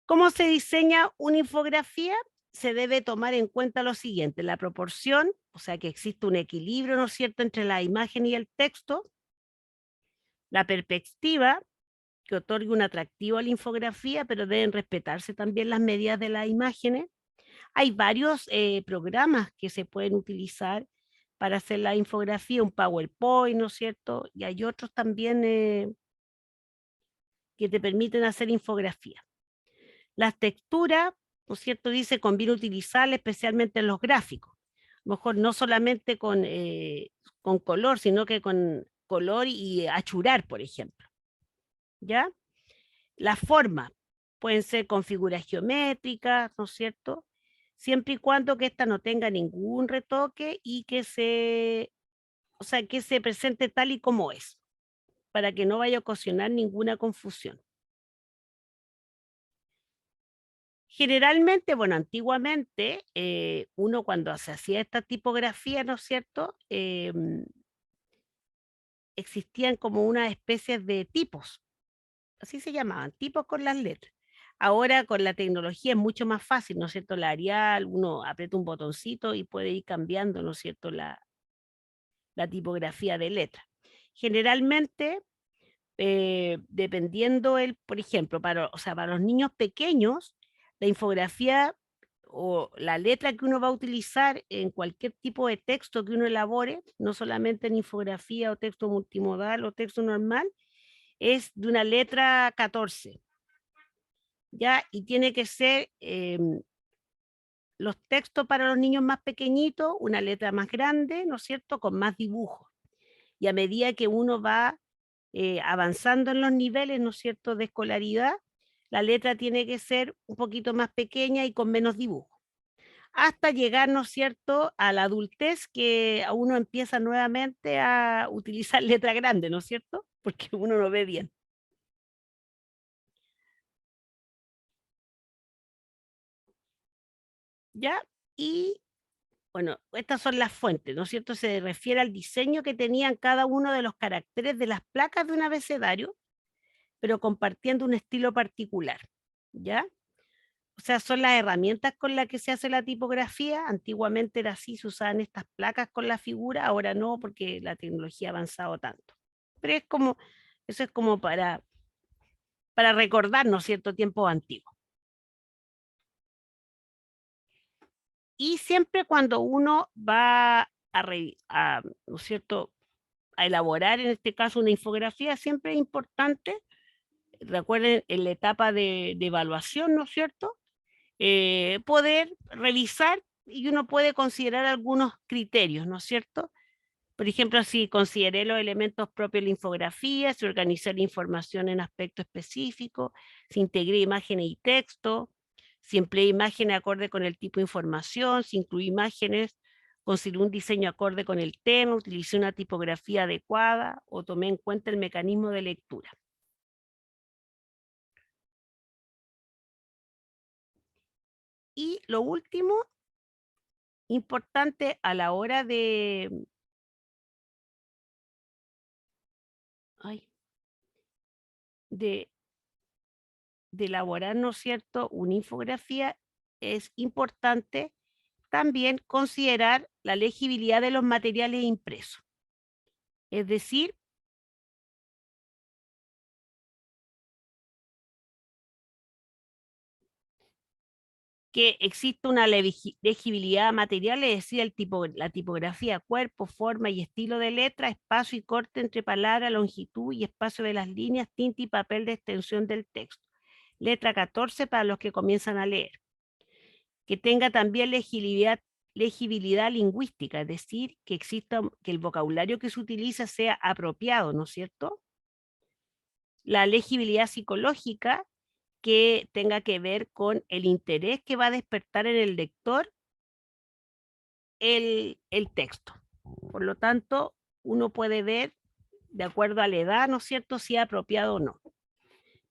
¿Cómo se diseña una infografía? Se debe tomar en cuenta lo siguiente, la proporción, o sea, que existe un equilibrio, ¿no es cierto?, entre la imagen y el texto, la perspectiva, que otorgue un atractivo a la infografía, pero deben respetarse también las medidas de las imágenes. Hay varios programas que se pueden utilizar para hacer la infografía, un PowerPoint, ¿no es cierto? Y hay otros también que te permiten hacer infografía. Las texturas, ¿no es cierto?, dice, conviene utilizarla especialmente en los gráficos. A lo mejor no solamente con color, sino que con color y achurar, por ejemplo. ¿Ya? Las formas pueden ser con figuras geométricas, ¿no es cierto?, siempre y cuando que ésta no tenga ningún retoque y que se presente tal y como es, para que no vaya a ocasionar ninguna confusión. Generalmente, bueno, antiguamente, uno cuando se hacía esta tipografía, ¿no es cierto?, existían como una especie de tipos, así se llamaban, tipos con las letras. Ahora con la tecnología es mucho más fácil, ¿no es cierto? La Arial, uno aprieta un botoncito y puede ir cambiando, ¿no es cierto?, la tipografía de letra. Generalmente, dependiendo por ejemplo, o sea, para los niños pequeños, la infografía o la letra que uno va a utilizar en cualquier tipo de texto que uno elabore, no solamente en infografía o texto multimodal o texto normal, es de una letra 14. ¿Ya? Y tiene que ser los textos para los niños más pequeñitos, una letra más grande, ¿no es cierto?, con más dibujos. Y a medida que uno va avanzando en los niveles, ¿no es cierto?, de escolaridad, la letra tiene que ser un poquito más pequeña y con menos dibujos. Hasta llegar, ¿no es cierto?, a la adultez, que uno empieza nuevamente a utilizar letra grande, ¿no es cierto?, porque uno no ve bien. ¿Ya? Y bueno, estas son las fuentes, ¿no es cierto? Se refiere al diseño que tenían cada uno de los caracteres de las placas de un abecedario, pero compartiendo un estilo particular, ¿ya? O sea, son las herramientas con las que se hace la tipografía. Antiguamente era así, se usaban estas placas con la figura, ahora no, porque la tecnología ha avanzado tanto. Pero es como, eso es como para recordarnos cierto tiempo antiguo. Y siempre cuando uno va ¿no es cierto?, a elaborar, en este caso, una infografía, siempre es importante, recuerden, en la etapa de evaluación, ¿no es cierto?, poder revisar, y uno puede considerar algunos criterios, ¿no es cierto? Por ejemplo, si consideré los elementos propios de la infografía, si organizé la información en aspectos específicos, si integré imágenes y texto, si empleé imágenes acorde con el tipo de información, si incluí imágenes, consideré un diseño acorde con el tema, utilicé una tipografía adecuada o tomé en cuenta el mecanismo de lectura. Y lo último, importante a la hora de elaborar, ¿no es cierto?, una infografía, es importante también considerar la legibilidad de los materiales impresos. Es decir, que existe una legibilidad material, es decir, la tipografía, cuerpo, forma y estilo de letra, espacio y corte entre palabra, longitud y espacio de las líneas, tinta y papel de extensión del texto. Letra 14 para los que comienzan a leer. Que tenga también legibilidad lingüística, es decir, que el vocabulario que se utiliza sea apropiado, ¿no es cierto? La legibilidad psicológica, que tenga que ver con el interés que va a despertar en el lector el texto. Por lo tanto, uno puede ver, de acuerdo a la edad, ¿no es cierto?, si es apropiado o no.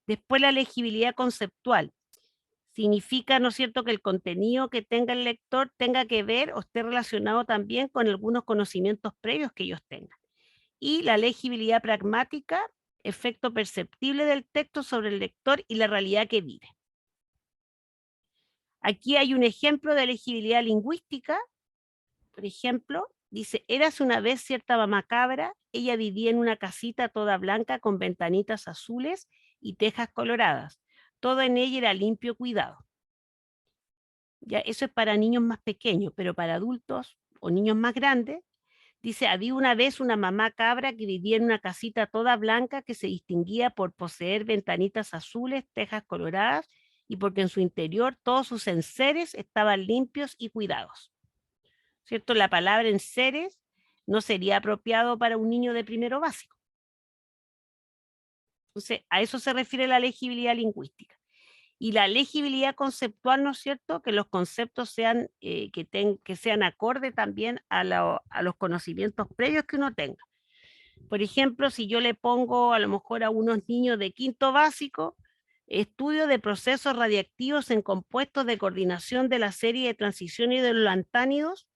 Después, la legibilidad conceptual. Significa, ¿no es cierto?, que el contenido que tenga el lector tenga que ver o esté relacionado también con algunos conocimientos previos que ellos tengan. Y la legibilidad pragmática, efecto perceptible del texto sobre el lector y la realidad que vive. Aquí hay un ejemplo de legibilidad lingüística. Por ejemplo, dice: érase una vez cierta mamá cabra, ella vivía en una casita toda blanca con ventanitas azules y tejas coloradas. Todo en ella era limpio, cuidado. Ya, eso es para niños más pequeños, pero para adultos o niños más grandes, dice: había una vez una mamá cabra que vivía en una casita toda blanca que se distinguía por poseer ventanitas azules, tejas coloradas y porque en su interior todos sus enseres estaban limpios y cuidados. ¿Cierto? La palabra enseres no sería apropiado para un niño de primero básico. Entonces, a eso se refiere la legibilidad lingüística. Y la legibilidad conceptual, ¿no es cierto?, que los conceptos sean, que sean acorde también a los conocimientos previos que uno tenga. Por ejemplo, si yo le pongo a lo mejor a unos niños de quinto básico, estudio de procesos radiactivos en compuestos de coordinación de la serie de transiciones de los lantánidos,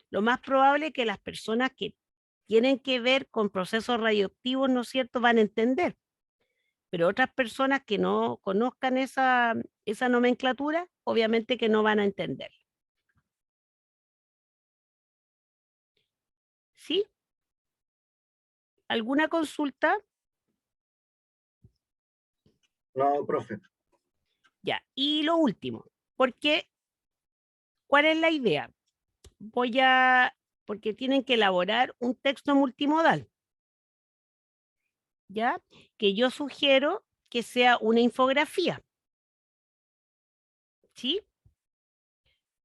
lo más probable es que las personas que tienen que ver con procesos radioactivos, ¿no es cierto?, van a entender. pero otras personas que no conozcan esa nomenclatura, obviamente que no van a entender. ¿Sí? ¿Alguna consulta? No, profe. Ya, y lo último, porque, ¿cuál es la idea? Porque tienen que elaborar un texto multimodal, ¿ya? Que yo sugiero que sea una infografía, ¿sí?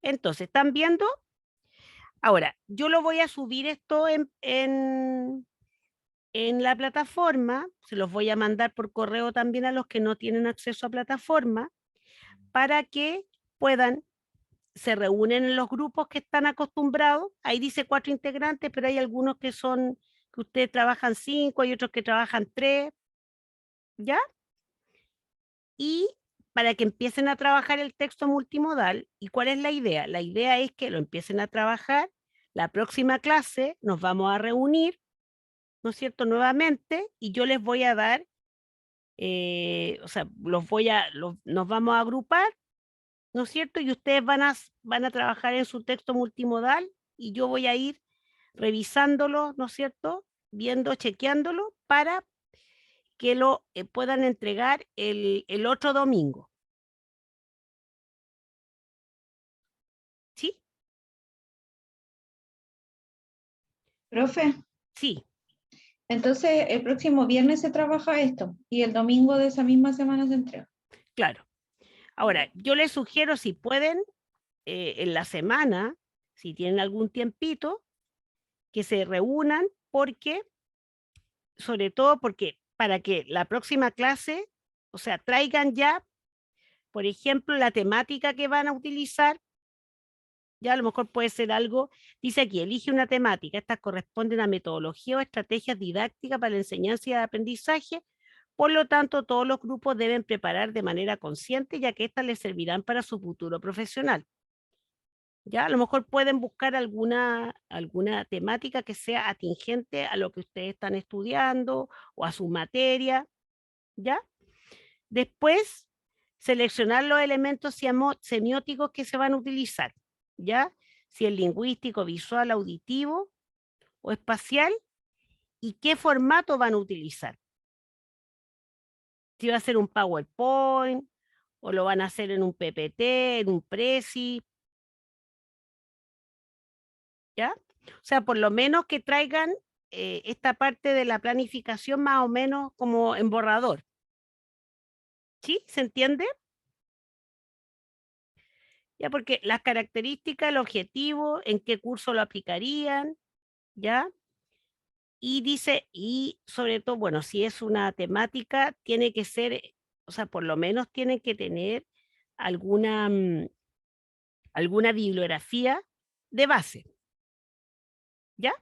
Entonces, ¿están viendo? Ahora, yo lo voy a subir esto en la plataforma, se los voy a mandar por correo también a los que no tienen acceso a plataforma, para que puedan, se reúnen en los grupos que están acostumbrados, ahí dice 4 integrantes, pero hay algunos que ustedes trabajan 5, hay otros que trabajan 3, ¿ya? Y para que empiecen a trabajar el texto multimodal. ¿Y cuál es la idea? La idea es que lo empiecen a trabajar, la próxima clase nos vamos a reunir, ¿no es cierto?, nuevamente, y yo les voy a dar, o sea, nos vamos a agrupar, ¿no es cierto? Y ustedes van a trabajar en su texto multimodal y yo voy a ir revisándolo, ¿no es cierto? Viendo, chequeándolo para que lo puedan entregar el otro domingo. ¿Sí? Profe, Sí, entonces el próximo viernes se trabaja esto y el domingo de esa misma semana se entrega. claro. Ahora, yo les sugiero, si pueden, en la semana, si tienen algún tiempito, que se reúnan, sobre todo porque para que la próxima clase, o sea, traigan ya, por ejemplo, la temática que van a utilizar. Ya a lo mejor puede ser algo, dice aquí, elige una temática, estas corresponden a metodología o estrategias didácticas para la enseñanza y el aprendizaje, por lo tanto todos los grupos deben preparar de manera consciente, ya que estas les servirán para su futuro profesional. Ya a lo mejor pueden buscar alguna temática que sea atingente a lo que ustedes están estudiando o a su materia, ¿ya? Después, seleccionar los elementos semióticos que se van a utilizar, ¿ya? Si es lingüístico, visual, auditivo o espacial, y qué formato van a utilizar. Si va a ser un PowerPoint, o lo van a hacer en un PPT, en un Prezi, ¿ya? O sea, por lo menos que traigan esta parte de la planificación más o menos como en borrador. ¿Sí? ¿Se entiende? Ya, porque las características, el objetivo, en qué curso lo aplicarían, ¿ya? Y dice, y sobre todo, bueno, si es una temática, tiene que ser, o sea, por lo menos tienen que tener alguna, alguna bibliografía de base, ¿ya?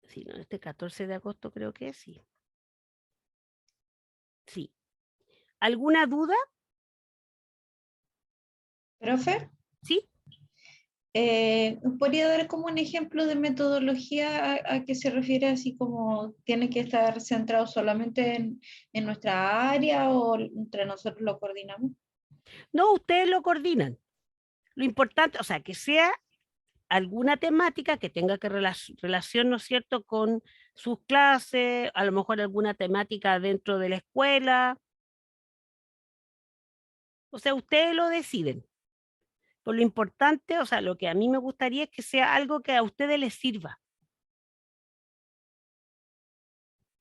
Sí, no, este 14 de agosto creo que sí. Sí. ¿Alguna duda? Profe, Sí. ¿podría dar como un ejemplo de metodología a qué se refiere, así como tiene que estar centrado solamente en nuestra área o entre nosotros lo coordinamos? No, ustedes lo coordinan. Lo importante, o sea, que sea alguna temática que tenga que relación, ¿no es cierto?, con sus clases, a lo mejor alguna temática dentro de la escuela. O sea, ustedes lo deciden. Por lo importante, o sea, lo que a mí me gustaría es que sea algo que a ustedes les sirva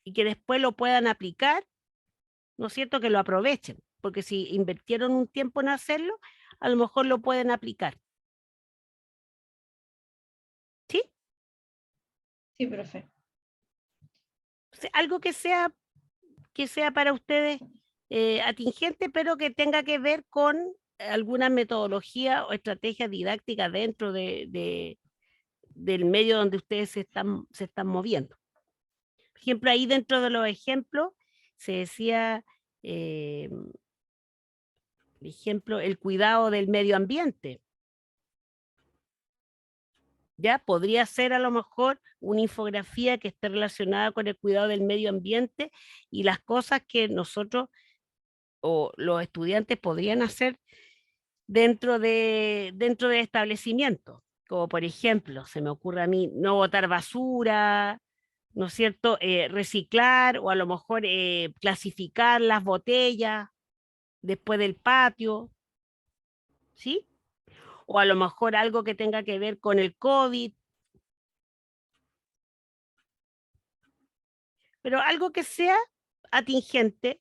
y que después lo puedan aplicar, ¿no es cierto?, que lo aprovechen, porque si invirtieron un tiempo en hacerlo, a lo mejor lo pueden aplicar. ¿Sí? Sí, profe. O sea, algo que sea para ustedes atingente, pero que tenga que ver con alguna metodología o estrategia didáctica dentro del medio donde ustedes se están moviendo. Por ejemplo, ahí dentro de los ejemplos se decía, por ejemplo, el cuidado del medio ambiente. ¿Ya? Podría ser a lo mejor una infografía que esté relacionada con el cuidado del medio ambiente y las cosas que nosotros o los estudiantes podrían hacer dentro de establecimientos, como por ejemplo, se me ocurre a mí, no botar basura, ¿no es cierto? Reciclar o a lo mejor clasificar las botellas después del patio, ¿sí? O a lo mejor algo que tenga que ver con el COVID, pero algo que sea atingente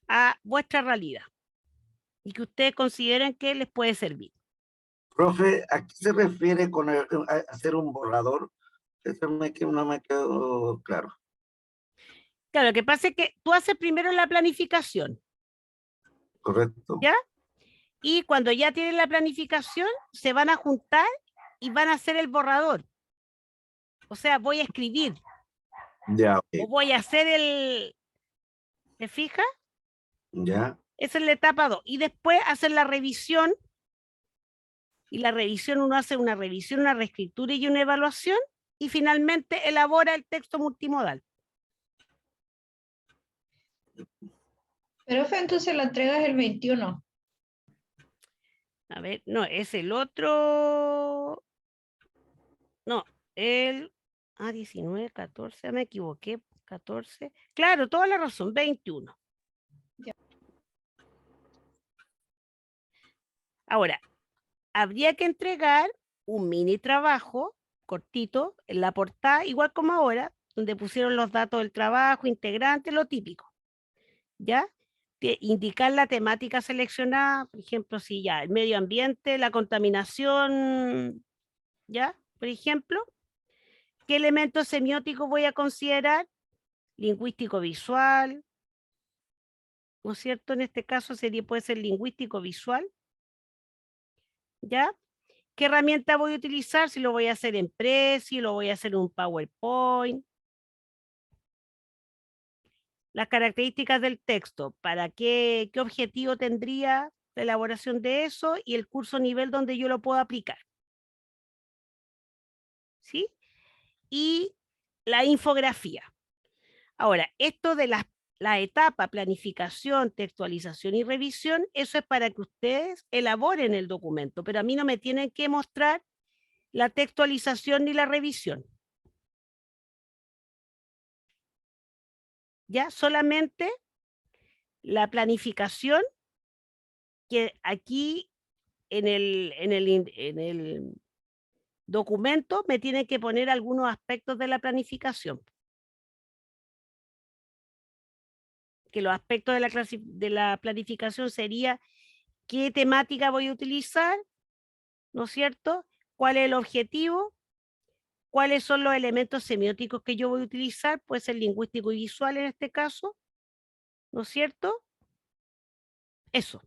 a vuestra realidad y que ustedes consideren que les puede servir. Profe, ¿a qué se refiere con hacer un borrador? Eso no me quedó claro. Claro, lo que pasa es que tú haces primero la planificación, Correcto. ¿ya? Y cuando ya tienen la planificación, se van a juntar y van a hacer el borrador. O sea, voy a escribir. Ya, O voy a hacer el... ¿Te fijas? Ya. Esa es la etapa 2. Y después hacer la revisión. Y la revisión, uno hace una revisión, una reescritura y una evaluación. Y finalmente elabora el texto multimodal. Pero entonces la entrega es el 21. A ver, no, es el otro... No, el... 19, 14, me equivoqué. 14. Claro, toda la razón, 21. Ya. Ahora, habría que entregar un mini trabajo cortito en la portada, igual como ahora, donde pusieron los datos del trabajo, integrante, lo típico. ¿Ya? Indicar la temática seleccionada, por ejemplo, si ya el medio ambiente, la contaminación, ¿ya? Por ejemplo, ¿qué elementos semióticos voy a considerar? Lingüístico visual, ¿no es cierto? En este caso puede ser lingüístico visual, ¿ya? ¿Qué herramienta voy a utilizar? Si lo voy a hacer en Prezi, lo voy a hacer en un PowerPoint. Las características del texto, ¿para qué objetivo tendría la elaboración de eso? Y el curso nivel donde yo lo puedo aplicar. ¿Sí? Y la infografía. Ahora, esto de la etapa planificación, textualización y revisión, eso es para que ustedes elaboren el documento, pero a mí no me tienen que mostrar la textualización ni la revisión. Ya solamente la planificación, que aquí en el documento me tienen que poner algunos aspectos de la planificación. Que los aspectos de la planificación sería qué temática voy a utilizar, ¿no es cierto? ¿Cuál es el objetivo? ¿Cuáles son los elementos semióticos que yo voy a utilizar? Puede ser lingüístico y visual en este caso, ¿no es cierto? Eso.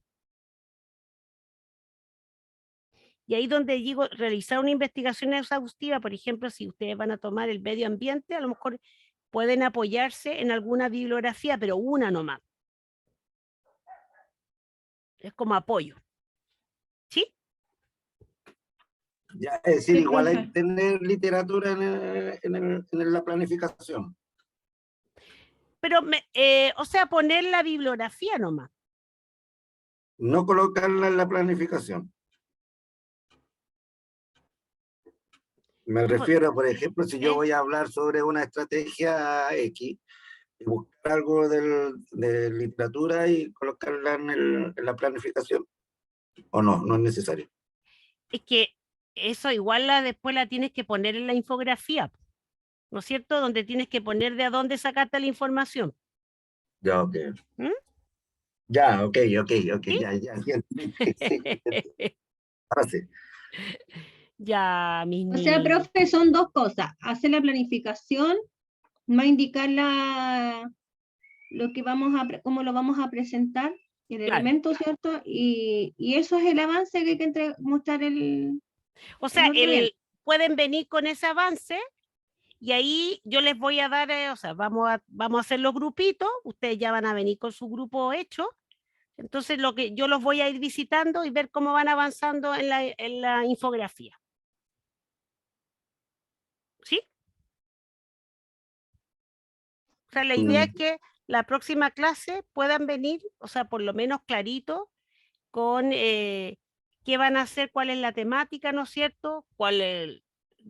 Y ahí donde digo, realizar una investigación exhaustiva, por ejemplo, si ustedes van a tomar el medio ambiente, a lo mejor pueden apoyarse en alguna bibliografía, pero una nomás. Es como apoyo. ¿Sí? Ya, es decir, Sí, igual hay profe. que tener literatura en la planificación. Pero, o sea, poner la bibliografía nomás. No colocarla en la planificación. Me refiero, por ejemplo, si yo voy a hablar sobre una estrategia X, y buscar algo de literatura y colocarla en la planificación. ¿O no? No es necesario. Es que eso igual después la tienes que poner en la infografía, ¿no es cierto? Donde tienes que poner de a dónde sacaste la información. Ya, ok. ¿Mm? Ya, ok, ¿Sí? ya. Sí, ahora sí. Ya, mis O sea, niños. profe, son dos cosas. Hacer la planificación, va a indicar lo que cómo lo vamos a presentar, el Claro. elemento, ¿cierto? Y eso es el avance que hay que mostrar O sea, otro día. pueden venir con ese avance y ahí yo les voy a dar, o sea, vamos a hacer los grupitos, ustedes ya van a venir con su grupo hecho, entonces yo los voy a ir visitando y ver cómo van avanzando en la infografía. sea, la idea es que la próxima clase puedan venir, o sea, por lo menos clarito, con qué van a hacer, cuál es la temática, ¿no es cierto?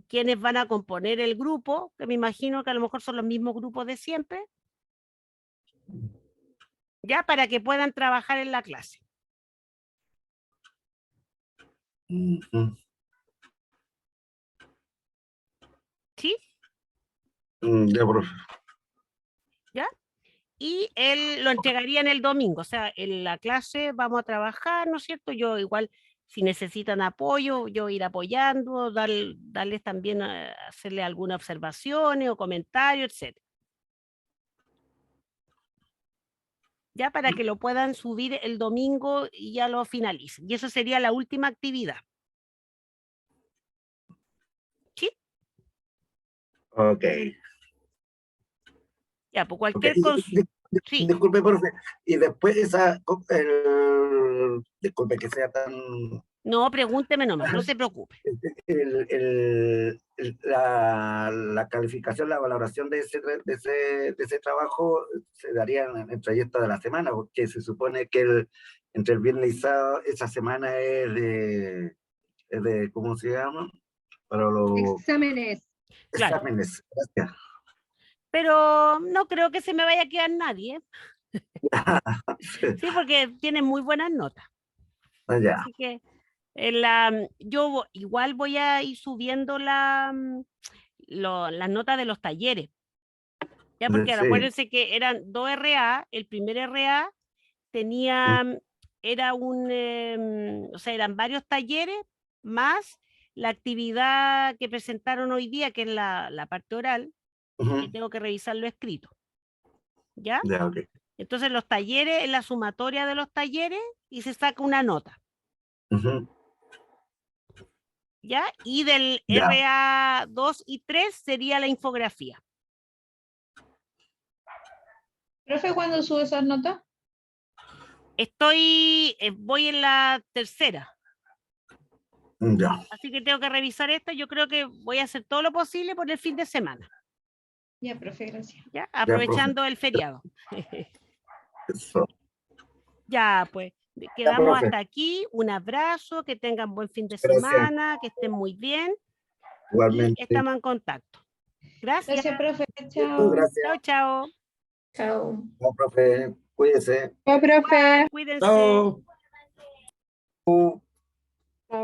Quiénes van a componer el grupo, que me imagino que a lo mejor son los mismos grupos de siempre, ya para que puedan trabajar en la clase. ¿Sí? Ya, profe. ¿Ya? Y él lo entregarían el domingo, o sea, en la clase vamos a trabajar, ¿no es cierto? Yo igual, si necesitan apoyo, yo ir apoyando, darles también, hacerle algunas observaciones o comentarios, etc. Ya para que lo puedan subir el domingo y ya lo finalicen. Y eso sería la última actividad. ¿Sí? Ok. Ya, pues cualquier consulta. Sí. Disculpe, profe. Y después disculpe que sea tan... No, pregúnteme nomás, no se preocupe. La calificación, la valoración de ese trabajo se daría en el trayecto de la semana, porque se supone que entre el viernes y sábado, esa semana es de ¿cómo se llama? Para los Exámenes. Claro. exámenes. Gracias. Pero no creo que se me vaya a quedar nadie. Sí, porque tienen muy buenas notas. Ya. Así que yo igual voy a ir subiendo las notas de los talleres. Ya, porque Sí. acuérdense que eran 2 RA, el primer RA tenía, era o sea, eran varios talleres más la actividad que presentaron hoy día, que es la parte oral, que tengo que revisarlo escrito. ¿Ya? Ya, ok. Entonces los talleres, en la sumatoria de los talleres, y se saca una nota. ¿Ya? Y del Ya. RA 2 y 3 sería la infografía. Profe, ¿cuándo sube esas notas? Voy en la tercera. Ya. Así que tengo que revisar esta. Yo creo que voy a hacer todo lo posible por el fin de semana. Ya, profe, gracias. ¿Ya? Aprovechando el feriado. Eso. Ya, pues, quedamos hasta aquí. Un abrazo, que tengan buen fin de semana, que estén muy bien. Igualmente. Y estamos en contacto. Gracias. Gracias, profe. Chao. Gracias. Chao, chao. Chao. No, profe, cuídese. Chao, profe. Cuídense. Chao.